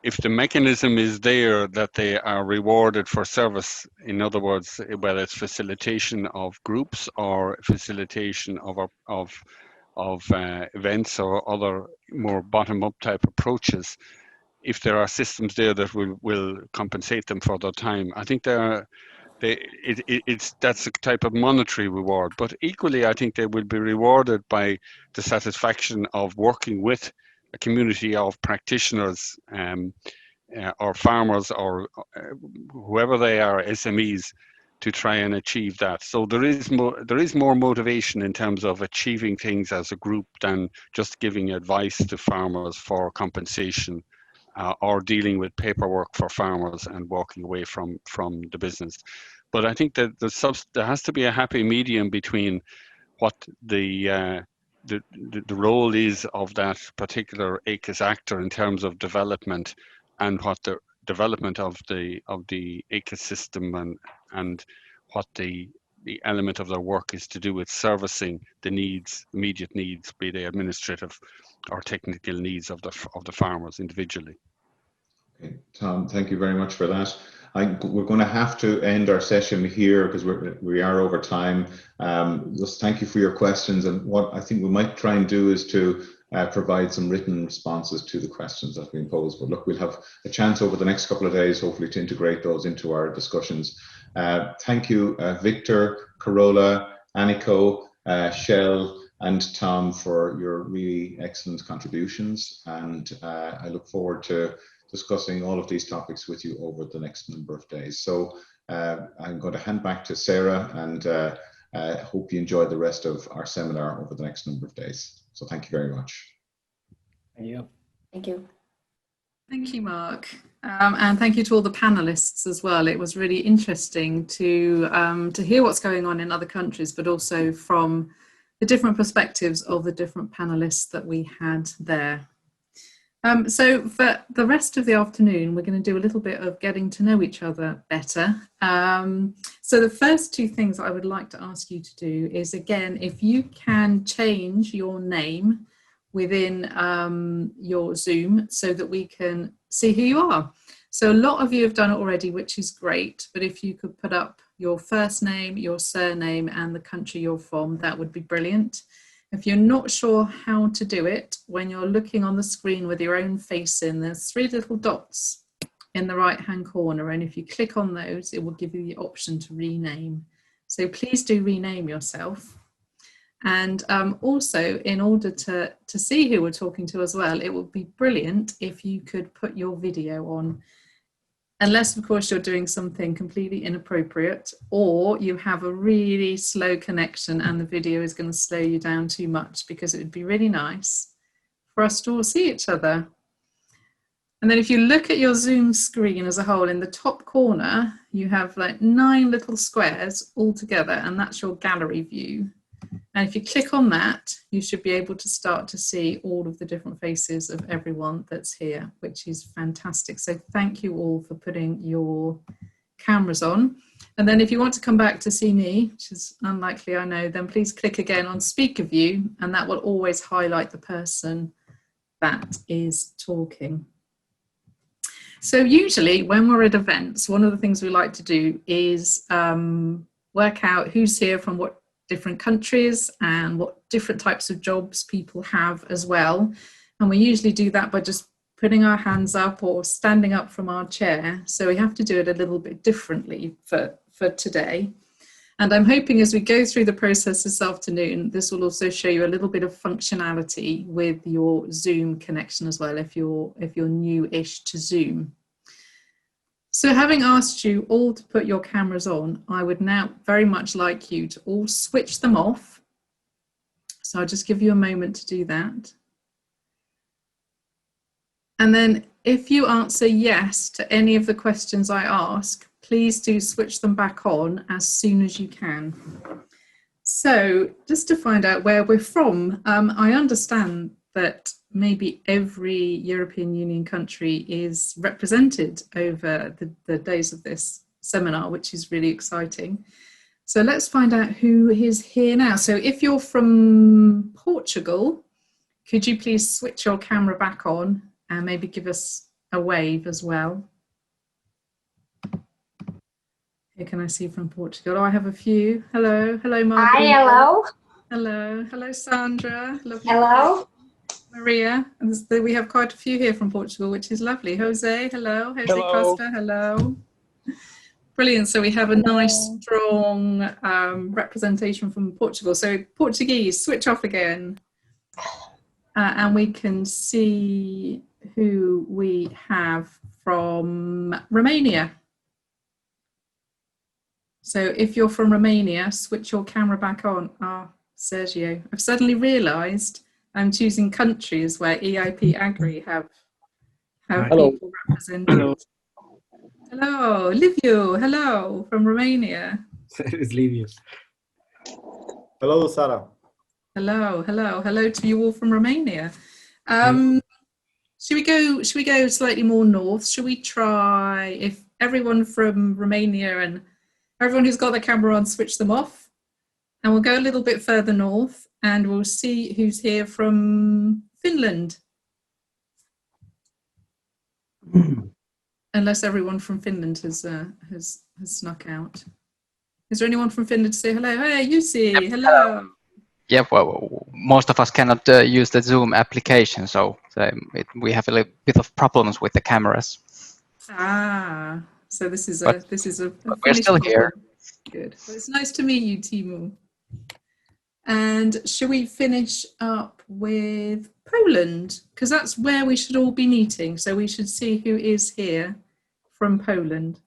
if the mechanism is there, that they are rewarded for service. In other words, whether it's facilitation of groups or facilitation of events or other more bottom-up type approaches, if there are systems there that will compensate them for their time, I think that's a type of monetary reward. But equally, I think they will be rewarded by the satisfaction of working with a community of practitioners or farmers or whoever they are, SMEs, to try and achieve that. So there is more motivation in terms of achieving things as a group than just giving advice to farmers for compensation or dealing with paperwork for farmers and walking away from the business. But I think that there has to be a happy medium between what the role is of that particular AKIS actor in terms of development, and what the development of the AKIS system and what the element of their work is to do with servicing the needs, immediate needs, be they administrative or technical needs of the farmers individually. Okay, Tom, thank you very much for that. We're going to have to end our session here because we are over time. Just thank you for your questions, and what I think we might try and do is to provide some written responses to the questions that have been posed. But look, we'll have a chance over the next couple of days, hopefully, to integrate those into our discussions. Thank you, Victor, Carola, Anniko, Shell, and Tom for your really excellent contributions. And I look forward to discussing all of these topics with you over the next number of days. So I'm going to hand back to Sarah, and hope you enjoy the rest of our seminar over the next number of days. So thank you very much. Thank you. Thank you. Thank you, Mark. And thank you to all the panelists as well. It was really interesting to hear what's going on in other countries, but also from the different perspectives of the different panelists that we had there. So for the rest of the afternoon, we're going to do a little bit of getting to know each other better. So the first two things I would like to ask you to do is, again, if you can change your name within your Zoom so that we can see who you are. So a lot of you have done it already, which is great. But if you could put up your first name, your surname, and the country you're from, that would be brilliant. If you're not sure how to do it, when you're looking on the screen with your own face in, there's 3 little dots in the right-hand corner. And if you click on those, it will give you the option to rename. So please do rename yourself. And also, in order to see who we're talking to as well, it would be brilliant if you could put your video on. Unless, of course, you're doing something completely inappropriate or you have a really slow connection and the video is going to slow you down too much, because it would be really nice for us to all see each other. And then if you look at your Zoom screen as a whole, in the top corner, you have like 9 little squares all together, and that's your gallery view. And if you click on that, you should be able to start to see all of the different faces of everyone that's here, which is fantastic. So thank you all for putting your cameras on. And then if you want to come back to see me, which is unlikely, I know, then please click again on speaker view, and that will always highlight the person that is talking. So usually when we're at events, one of the things we like to do is work out who's here from what different countries and what different types of jobs people have as well. And we usually do that by just putting our hands up or standing up from our chair. So we have to do it a little bit differently for today. And I'm hoping as we go through the process this afternoon, this will also show you a little bit of functionality with your Zoom connection as well, if you're new-ish to Zoom. So having asked you all to put your cameras on, I would now very much like you to all switch them off. So I'll just give you a moment to do that. And then if you answer yes to any of the questions I ask, please do switch them back on as soon as you can. So just to find out where we're from, I understand that maybe every European Union country is represented over the days of this seminar, which is really exciting. So let's find out who is here now. So if you're from Portugal, could you please switch your camera back on and maybe give us a wave as well? Who can I see from Portugal? Oh, I have a few. Hello, hello, Margaret. Hi, hello. Hello, hello, Sandra. Lovely. Hello. Maria. And we have quite a few here from Portugal, which is lovely. Jose, hello. Jose Hello. Costa, hello. Brilliant. So we have a nice, strong representation from Portugal. So Portuguese, switch off again. And we can see who we have from Romania. So if you're from Romania, switch your camera back on. Ah, Sergio. I've suddenly realised I'm choosing countries where EIP-AGRI have people represented. Hello. Hello, Livio. Hello, from Romania. It's Livio. Hello, Sarah. Hello, hello, hello to you all from Romania. Should we go slightly more north? Should we try, if everyone from Romania and everyone who's got their camera on, switch them off, and we'll go a little bit further north and we'll see who's here from Finland. Unless everyone from Finland has snuck out. Is there anyone from Finland to say hello? Hey, Jussi, yep. hello. Yeah, well, most of us cannot use the Zoom application, so we have a little bit of problems with the cameras. Ah, so this is but a we're still here. Good. Well, it's nice to meet you, Timo. And should we finish up with Poland? Because that's where we should all be meeting. So we should see who is here from Poland.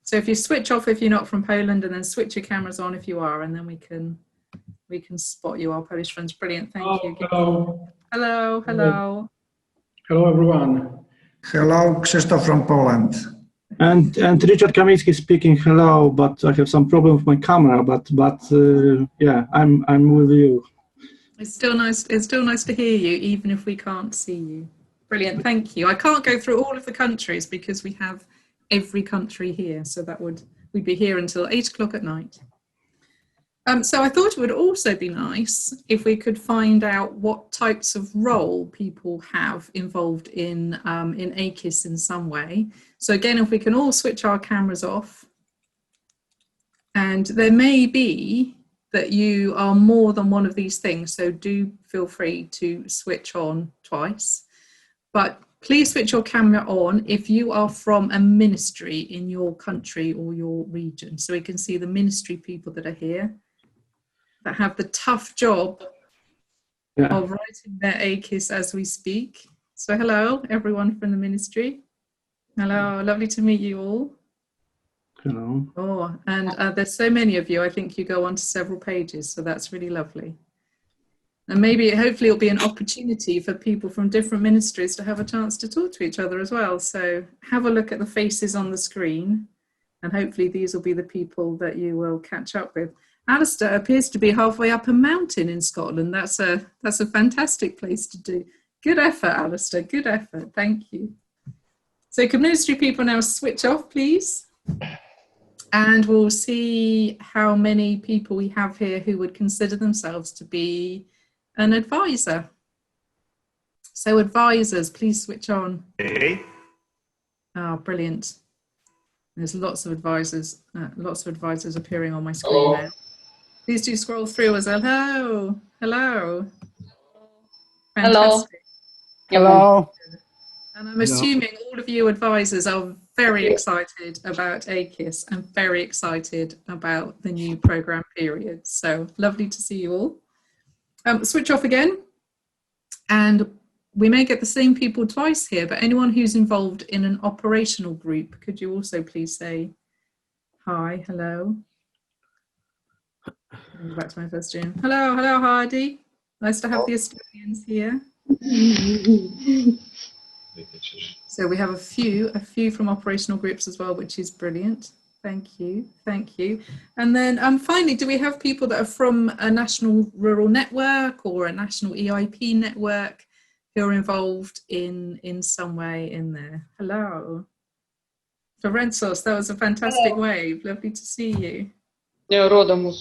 So if you switch off if you're not from Poland, and then switch your cameras on if you are, and then we can spot you, our Polish friends. Brilliant, thank you. Hello. Hello, hello. Hello, everyone. Hello, Krzysztof from Poland. And Richard Kamicki speaking. Hello, but I have some problem with my camera. But yeah, I'm with you. It's still nice. It's still nice to hear you, even if we can't see you. Brilliant, thank you. I can't go through all of the countries because we have every country here, so we'd be here until 8 o'clock at night. So I thought it would also be nice if we could find out what types of role people have involved in AKIS in some way. So again, if we can all switch our cameras off, and there may be that you are more than one of these things, so do feel free to switch on twice. But please switch your camera on if you are from a ministry in your country or your region, so we can see the ministry people that are here, that have the tough job of writing their AKIS as we speak. So hello, everyone from the ministry. Hello, lovely to meet you all. Hello. Oh, and there's so many of you. I think you go on to several pages, so that's really lovely. And maybe, hopefully, it'll be an opportunity for people from different ministries to have a chance to talk to each other as well. So have a look at the faces on the screen, and hopefully these will be the people that you will catch up with. Alistair appears to be halfway up a mountain in Scotland. That's a fantastic place to do. Good effort, Alistair, good effort, thank you. So can ministry people now switch off, please? And we'll see how many people we have here who would consider themselves to be an advisor. So advisors, please switch on. Okay. Oh, brilliant. There's lots of advisors appearing on my screen now. Please do scroll through as well. Hello. Hello. Fantastic. Hello. And I'm assuming all of you advisors are very excited about AKIS and very excited about the new program period. So lovely to see you all. Switch off again. And we may get the same people twice here, but anyone who's involved in an operational group, could you also please say hi, hello? Go back to my first Zoom. Hello, hello, Heidi. Nice to have the Estonians here. So we have a few from operational groups as well, which is brilliant. Thank you, thank you. And then finally, do we have people that are from a national rural network or a national EIP network who are involved in some way in there? Hello. Ferencos, that was a fantastic wave. Lovely to see you. Hello.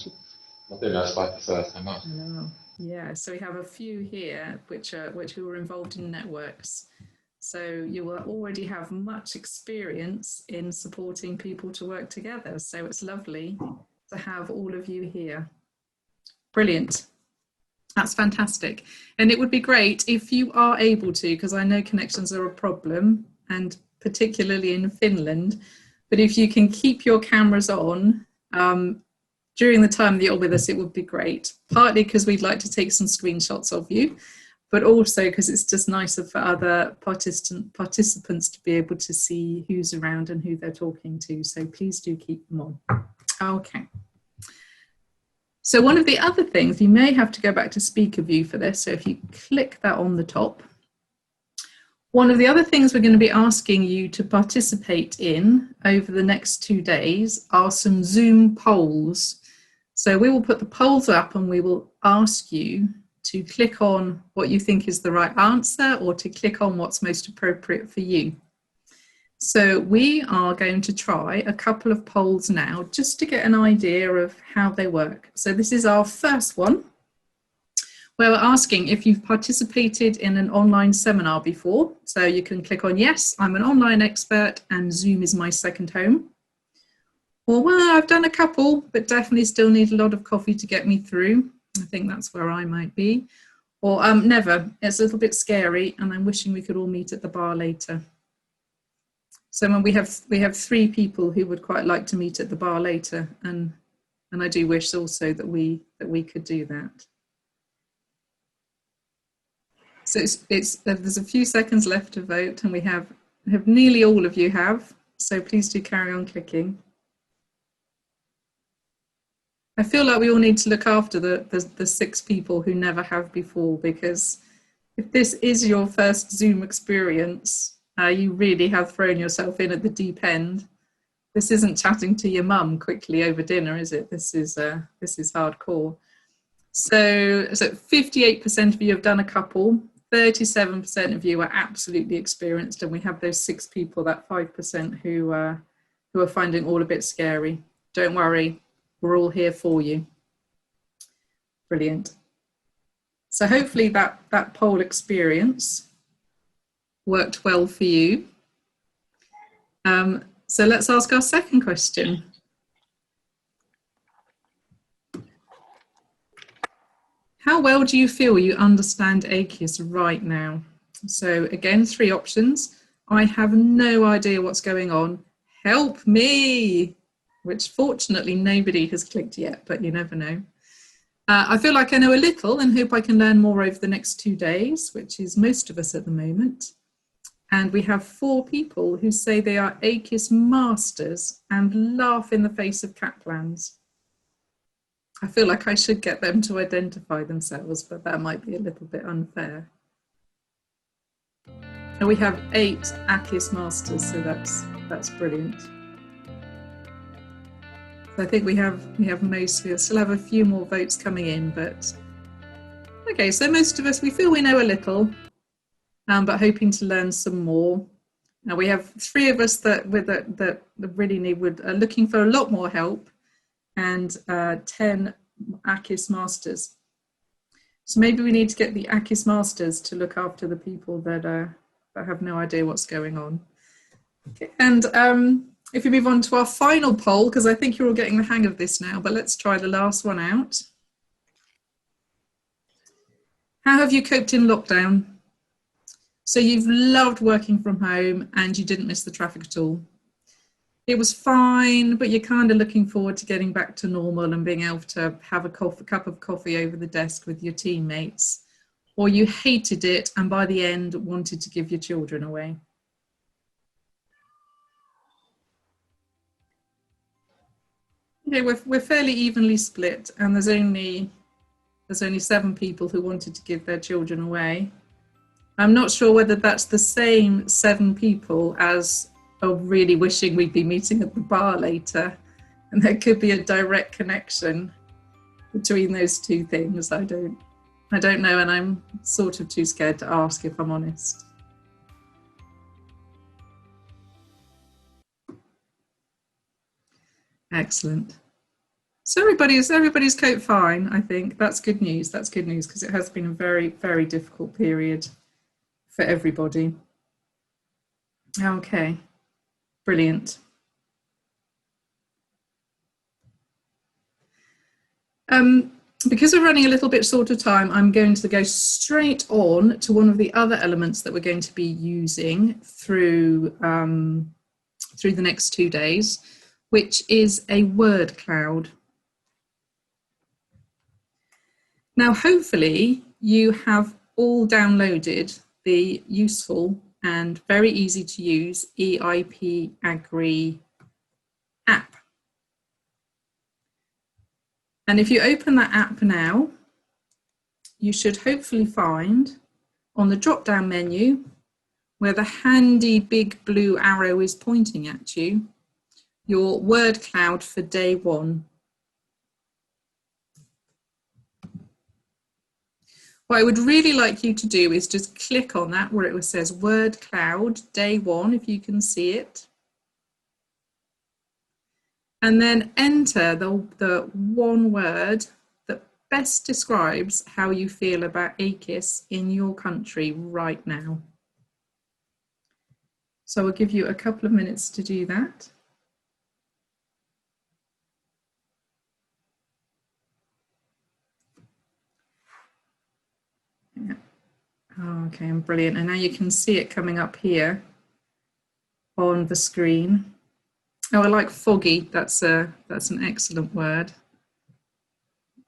Yeah, so we have a few here which were involved in networks. So you will already have much experience in supporting people to work together. So it's lovely to have all of you here. Brilliant. That's fantastic. And it would be great if you are able to, because I know connections are a problem, and particularly in Finland, but if you can keep your cameras on during the time that you're with us, it would be great. Partly because we'd like to take some screenshots of you, but also because it's just nicer for other participants to be able to see who's around and who they're talking to. So please do keep them on. Okay. So one of the other things, you may have to go back to speaker view for this. So if you click that on the top, one of the other things we're going to be asking you to participate in over the next 2 days are some Zoom polls. So we will put the polls up and we will ask you to click on what you think is the right answer or to click on what's most appropriate for you. So we are going to try a couple of polls now just to get an idea of how they work. So this is our first one, where we're asking if you've participated in an online seminar before. So you can click on yes, I'm an online expert and Zoom is my second home. Or well, I've done a couple, but definitely still need a lot of coffee to get me through. I think that's where I might be. Or never, it's a little bit scary and I'm wishing we could all meet at the bar later. So when we have 3 people who would quite like to meet at the bar later, and I do wish also that we could do that. So there's a few seconds left to vote, and we have nearly all of you have. So please do carry on clicking. I feel like we all need to look after the 6 people who never have before, because if this is your first Zoom experience, you really have thrown yourself in at the deep end. This isn't chatting to your mum quickly over dinner, is it? This is hardcore. So 58% of you have done a couple, 37% of you are absolutely experienced, and we have those 6 people, that 5% who are finding all a bit scary. Don't worry, we're all here for you. Brilliant. So hopefully that poll experience worked well for you. So let's ask our second question. How well do you feel you understand AKIS right now? So again, 3 options. I have no idea what's going on. Help me, which fortunately nobody has clicked yet, but you never know. I feel like I know a little and hope I can learn more over the next 2 days, which is most of us at the moment. And we have 4 people who say they are AKIS masters and laugh in the face of Kaplans. I feel like I should get them to identify themselves, but that might be a little bit unfair. And we have 8 AKIS masters, so that's brilliant. So I think we have most. We'll still have a few more votes coming in, but okay. So most of us, we feel we know a little, but hoping to learn some more. Now we have 3 of us that really are looking for a lot more help, and 10 AKIS masters. So maybe we need to get the AKIS masters to look after the people that have no idea what's going on. Okay. And if we move on to our final poll, because I think you're all getting the hang of this now, but let's try the last one out. How have you coped in lockdown? So you've loved working from home and you didn't miss the traffic at all. It was fine, but you're kind of looking forward to getting back to normal and being able to have a cup of coffee over the desk with your teammates. Or you hated it and by the end wanted to give your children away. Okay, we're fairly evenly split, and there's only 7 people who wanted to give their children away. I'm not sure whether that's the same 7 people as really wishing we'd be meeting at the bar later, and there could be a direct connection between those two things. I don't know, and I'm sort of too scared to ask, if I'm honest. Excellent. So everybody's coped fine, I think. That's good news. That's good news, because it has been a very, very difficult period for everybody. Okay. Brilliant. Because we're running a little bit short of time, I'm going to go straight on to one of the other elements that we're going to be using through the next 2 days, which is a word cloud. Now, hopefully you have all downloaded the useful and very easy to use EIP-AGRI app. And if you open that app now, you should hopefully find on the drop-down menu where the handy big blue arrow is pointing at you, your word cloud for day 1. What I would really like you to do is just click on that where it says word cloud day 1, if you can see it. And then enter the one word that best describes how you feel about AKIS in your country right now. So I'll give you a couple of minutes to do that. Yeah. Oh, okay, brilliant. And now you can see it coming up here on the screen. Oh, I like foggy. That's an excellent word.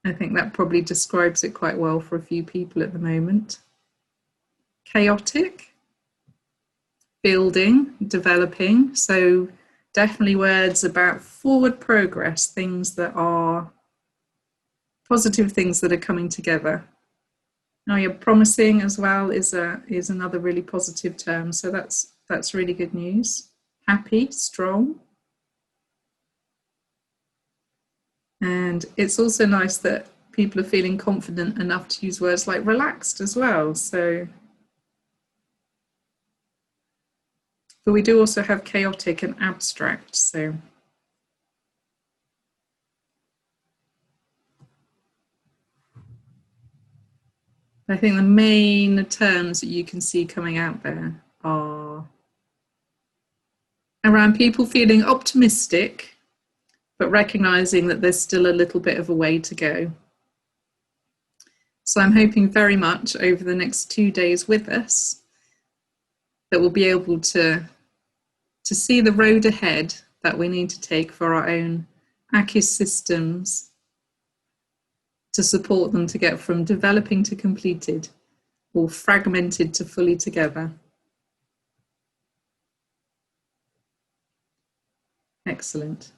I think that probably describes it quite well for a few people at the moment. Chaotic, building, developing. So definitely words about forward progress, things that are positive, things that are coming together. Now, you're promising as well is another really positive term. So that's really good news. Happy, strong. And it's also nice that people are feeling confident enough to use words like relaxed as well. So, but we do also have chaotic and abstract. So, I think the main terms that you can see coming out there are around people feeling optimistic, but recognizing that there's still a little bit of a way to go. So I'm hoping very much over the next 2 days with us that we'll be able to see the road ahead that we need to take for our own AKIS systems to support them to get from developing to completed or fragmented to fully together. Excellent.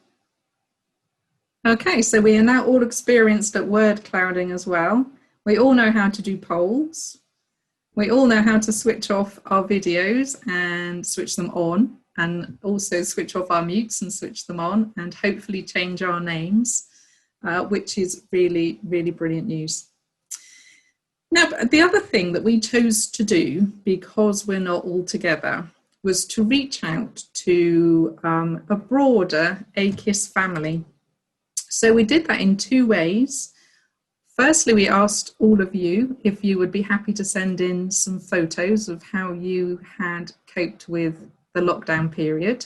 Okay, so we are now all experienced at word clouding as well. We all know how to do polls. We all know how to switch off our videos and switch them on, and also switch off our mutes and switch them on, and hopefully change our names, which is really, really brilliant news. Now, the other thing that we chose to do, because we're not all together, was to reach out to a broader AKIS family. So we did that in 2 ways. Firstly, we asked all of you if you would be happy to send in some photos of how you had coped with the lockdown period.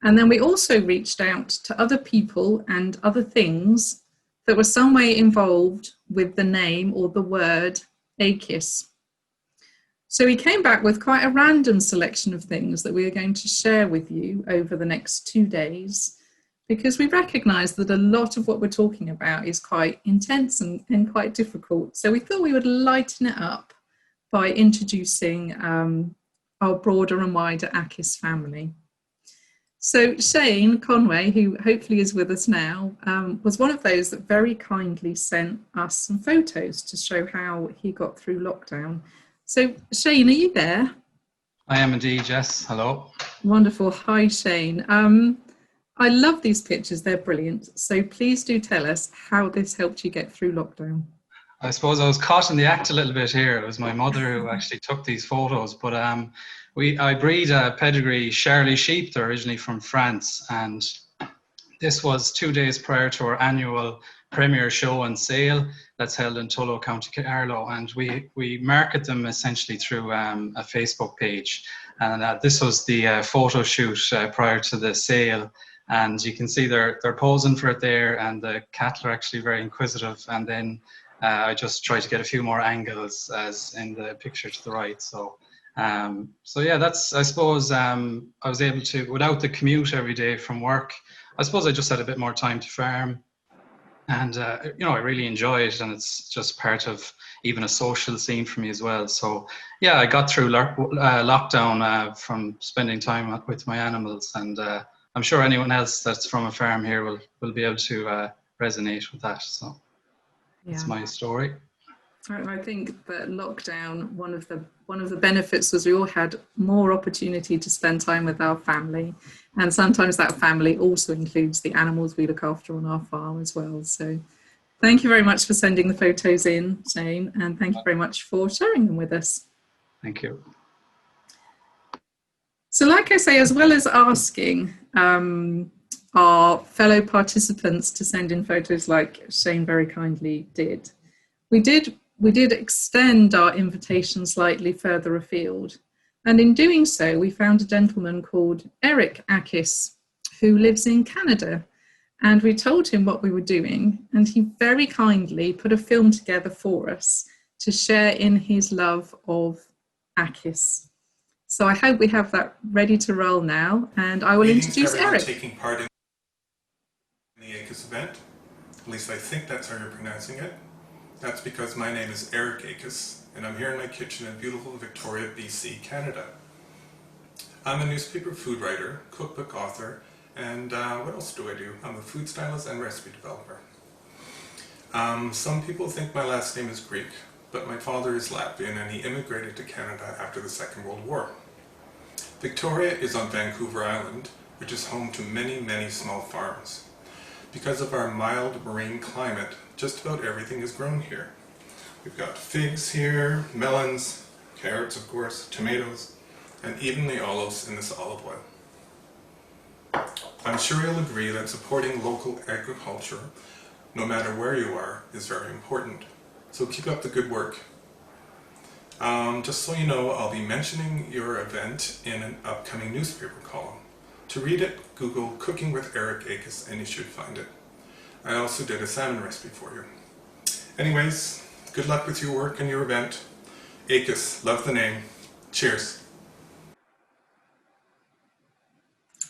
And then we also reached out to other people and other things that were some way involved with the name or the word AKIS. So we came back with quite a random selection of things that we are going to share with you over the next 2 days, because we recognise that a lot of what we're talking about is quite intense and quite difficult. So we thought we would lighten it up by introducing our broader and wider AKIS family. So Shane Conway, who hopefully is with us now, was one of those that very kindly sent us some photos to show how he got through lockdown. So Shane, are you there? I am indeed, yes. Hello. Wonderful. Hi, Shane. I love these pictures. They're brilliant. So please do tell us how this helped you get through lockdown. I suppose I was caught in the act a little bit here. It was my mother who actually took these photos, but I breed a pedigree Charolais sheep. They're originally from France, and this was 2 days prior to our annual premier show and sale that's held in Tullow, County Carlow, and we market them essentially through a Facebook page. And this was the photo shoot prior to the sale. And you can see they're posing for it there, and the cattle are actually very inquisitive. And then I just tried to get a few more angles as in the picture to the right. So yeah, that's, I suppose, I was able to, without the commute every day from work, I suppose I just had a bit more time to farm. And, you know, I really enjoy it, and it's just part of even a social scene for me as well. So yeah, I got through lockdown from spending time with my animals, and I'm sure anyone else that's from a farm here will be able to resonate with that. So that's my story. I think that lockdown, one of the benefits was we all had more opportunity to spend time with our family, and sometimes that family also includes the animals we look after on our farm as well. So thank you very much for sending the photos in, Shane, and thank you very much for sharing them with us. Thank you. So like I say, as well as asking our fellow participants to send in photos like Shane very kindly did, we did extend our invitation slightly further afield. And in doing so, we found a gentleman called Eric AKIS, who lives in Canada. And we told him what we were doing, and he very kindly put a film together for us to share in his love of AKIS. So I hope we have that ready to roll now, and I will introduce Eric. Taking part in the AKIS event, at least I think that's how you're pronouncing it. That's because my name is Eric AKIS, and I'm here in my kitchen in beautiful Victoria, BC, Canada. I'm a newspaper food writer, cookbook author, and what else do I do? I'm a food stylist and recipe developer. Some people think my last name is Greek, but my father is Latvian and he immigrated to Canada after the Second World War. Victoria is on Vancouver Island, which is home to many, many small farms. Because of our mild marine climate, just about everything is grown here. We've got figs here, melons, carrots of course, tomatoes, and even the olives in this olive oil. I'm sure you'll agree that supporting local agriculture, no matter where you are, is very important. So keep up the good work. Just so you know, I'll be mentioning your event in an upcoming newspaper column. To read it, Google Cooking with Eric AKIS and you should find it. I also did a salmon recipe for you. Anyways, good luck with your work and your event. AKIS, love the name. Cheers.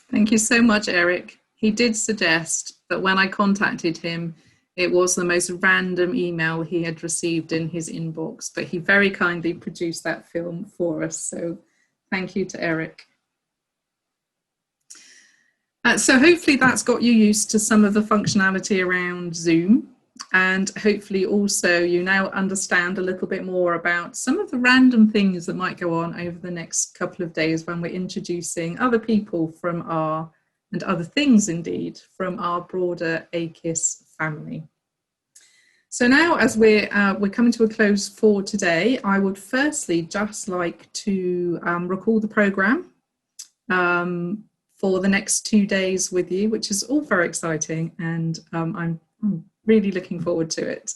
Thank you so much, Eric. He did suggest that when I contacted him, it was the most random email he had received in his inbox, but he very kindly produced that film for us. So thank you to Eric. So hopefully that's got you used to some of the functionality around Zoom, and hopefully also you now understand a little bit more about some of the random things that might go on over the next couple of days when we're introducing other people from our, and other things indeed, from our broader AKIS family. So now as we're coming to a close for today, I would firstly just like to recall the programme for the next 2 days with you, which is all very exciting, and I'm really looking forward to it.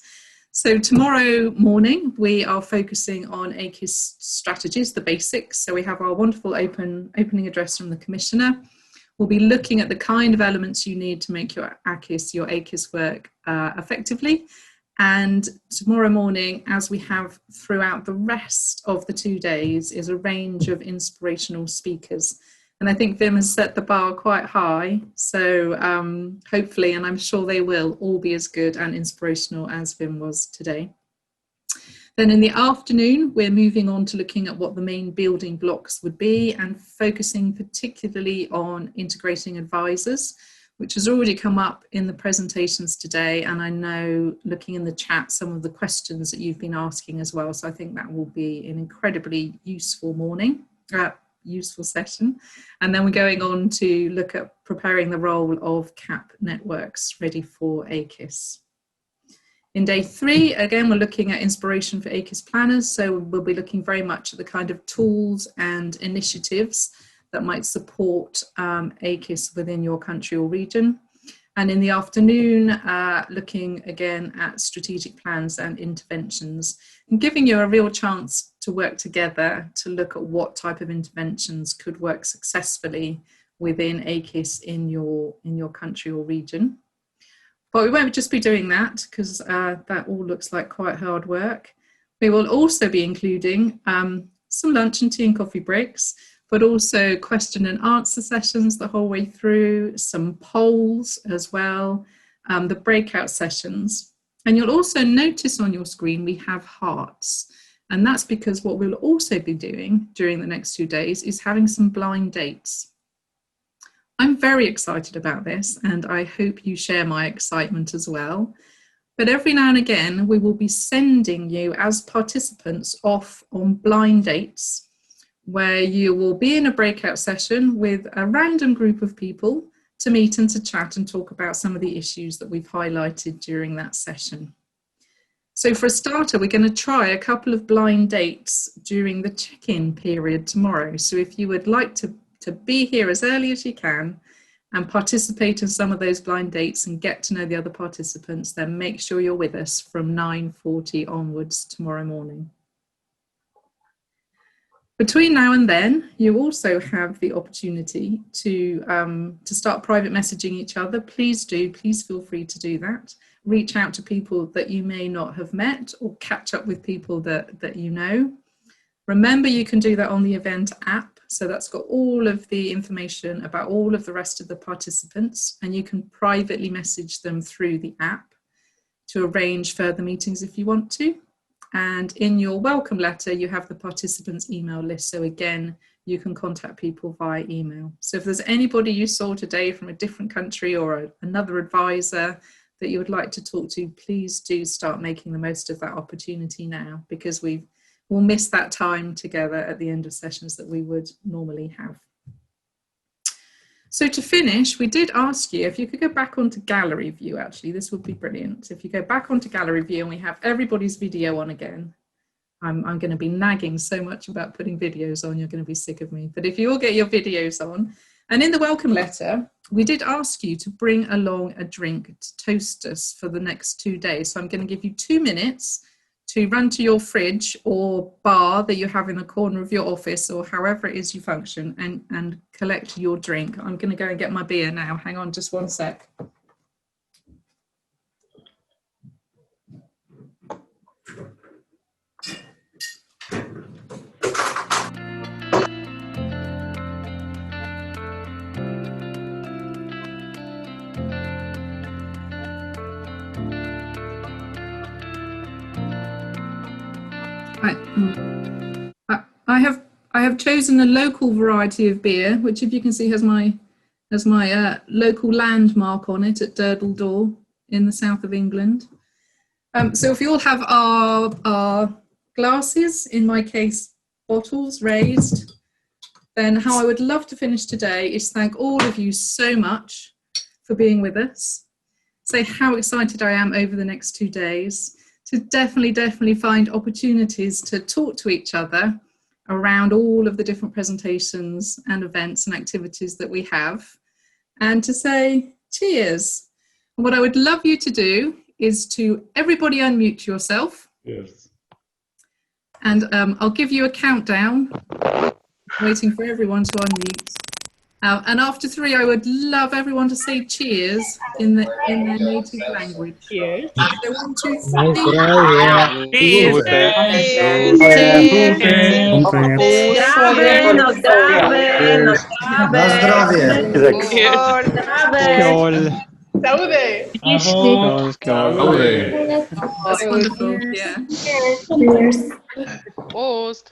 So tomorrow morning, we are focusing on AKIS strategies, the basics. So we have our wonderful opening address from the Commissioner. We'll be looking at the kind of elements you need to make your AKIS work effectively. And tomorrow morning, as we have throughout the rest of the 2 days, is a range of inspirational speakers. And I think Vim has set the bar quite high. So hopefully, and I'm sure they will, all be as good and inspirational as Vim was today. Then in the afternoon, we're moving on to looking at what the main building blocks would be and focusing particularly on integrating advisors, which has already come up in the presentations today. And I know, looking in the chat, some of the questions that you've been asking as well. So I think that will be an incredibly useful useful session. And then we're going on to look at preparing the role of CAP networks ready for AKIS. In day 3, again, we're looking at inspiration for AKIS planners. So we'll be looking very much at the kind of tools and initiatives that might support AKIS within your country or region. And in the afternoon, looking again at strategic plans and interventions, and giving you a real chance to work together to look at what type of interventions could work successfully within AKIS in your country or region. But we won't just be doing that, because that all looks like quite hard work. We will also be including some lunch and tea and coffee breaks, but also question and answer sessions the whole way through, some polls as well, the breakout sessions. And you'll also notice on your screen we have hearts. And that's because what we'll also be doing during the next 2 days is having some blind dates. I'm very excited about this, and I hope you share my excitement as well. But every now and again, we will be sending you as participants off on blind dates, where you will be in a breakout session with a random group of people to meet and to chat and talk about some of the issues that we've highlighted during that session. So for a starter, we're going to try a couple of blind dates during the check-in period tomorrow. So if you would like to be here as early as you can and participate in some of those blind dates and get to know the other participants, then make sure you're with us from 9:40 onwards tomorrow morning. Between now and then, you also have the opportunity to start private messaging each other. Please feel free to do that. Reach out to people that you may not have met, or catch up with people that you know. Remember, you can do that on the event app. So that's got all of the information about all of the rest of the participants, and you can privately message them through the app to arrange further meetings if you want to. And in your welcome letter, you have the participants' email list. So again, you can contact people via email. So if there's anybody you saw today from a different country or another advisor that you would like to talk to, please do start making the most of that opportunity now, because we'll miss that time together at the end of sessions that we would normally have. So to finish, we did ask you if you could go back onto gallery view. Actually, this would be brilliant. If you go back onto gallery view and we have everybody's video on again. I'm going to be nagging so much about putting videos on, you're going to be sick of me. But if you all get your videos on, and in the welcome letter, we did ask you to bring along a drink to toast us for the next 2 days. So I'm going to give you 2 minutes to run to your fridge or bar that you have in the corner of your office, or however it is you function, and collect your drink. I'm going to go and get my beer now. Hang on just 1 sec. I have chosen a local variety of beer, which, if you can see, has my local landmark on it at Durdle Door in the south of England. So if you all have our glasses, in my case bottles, raised, then how I would love to finish today is thank all of you so much for being with us. Say how excited I am over the next 2 days to definitely find opportunities to talk to each other around all of the different presentations and events and activities that we have, and to say cheers. And what I would love you to do is to everybody unmute yourself. Yes. And I'll give you a countdown, waiting for everyone to unmute. And after 3, I would love everyone to say cheers in their native language. Cheers. So 1, 2, 3. Cheers. Na zdrowie. That's wonderful. Yeah. Prost.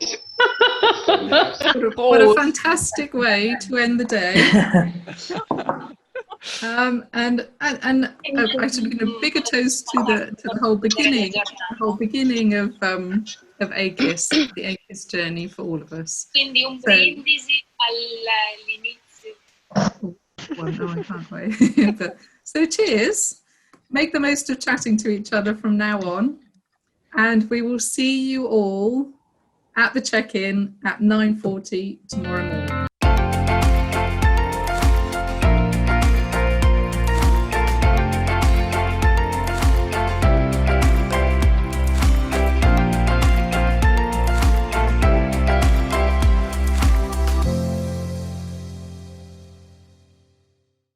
What a fantastic way to end the day. And actually, a bigger toast to the whole beginning of AKIS, the AKIS journey for all of us. Quindi un brindisi all'inizio. Well, no, I can't wait. But, so cheers. Make the most of chatting to each other from now on, and we will see you all at the check-in at 9:40 tomorrow morning.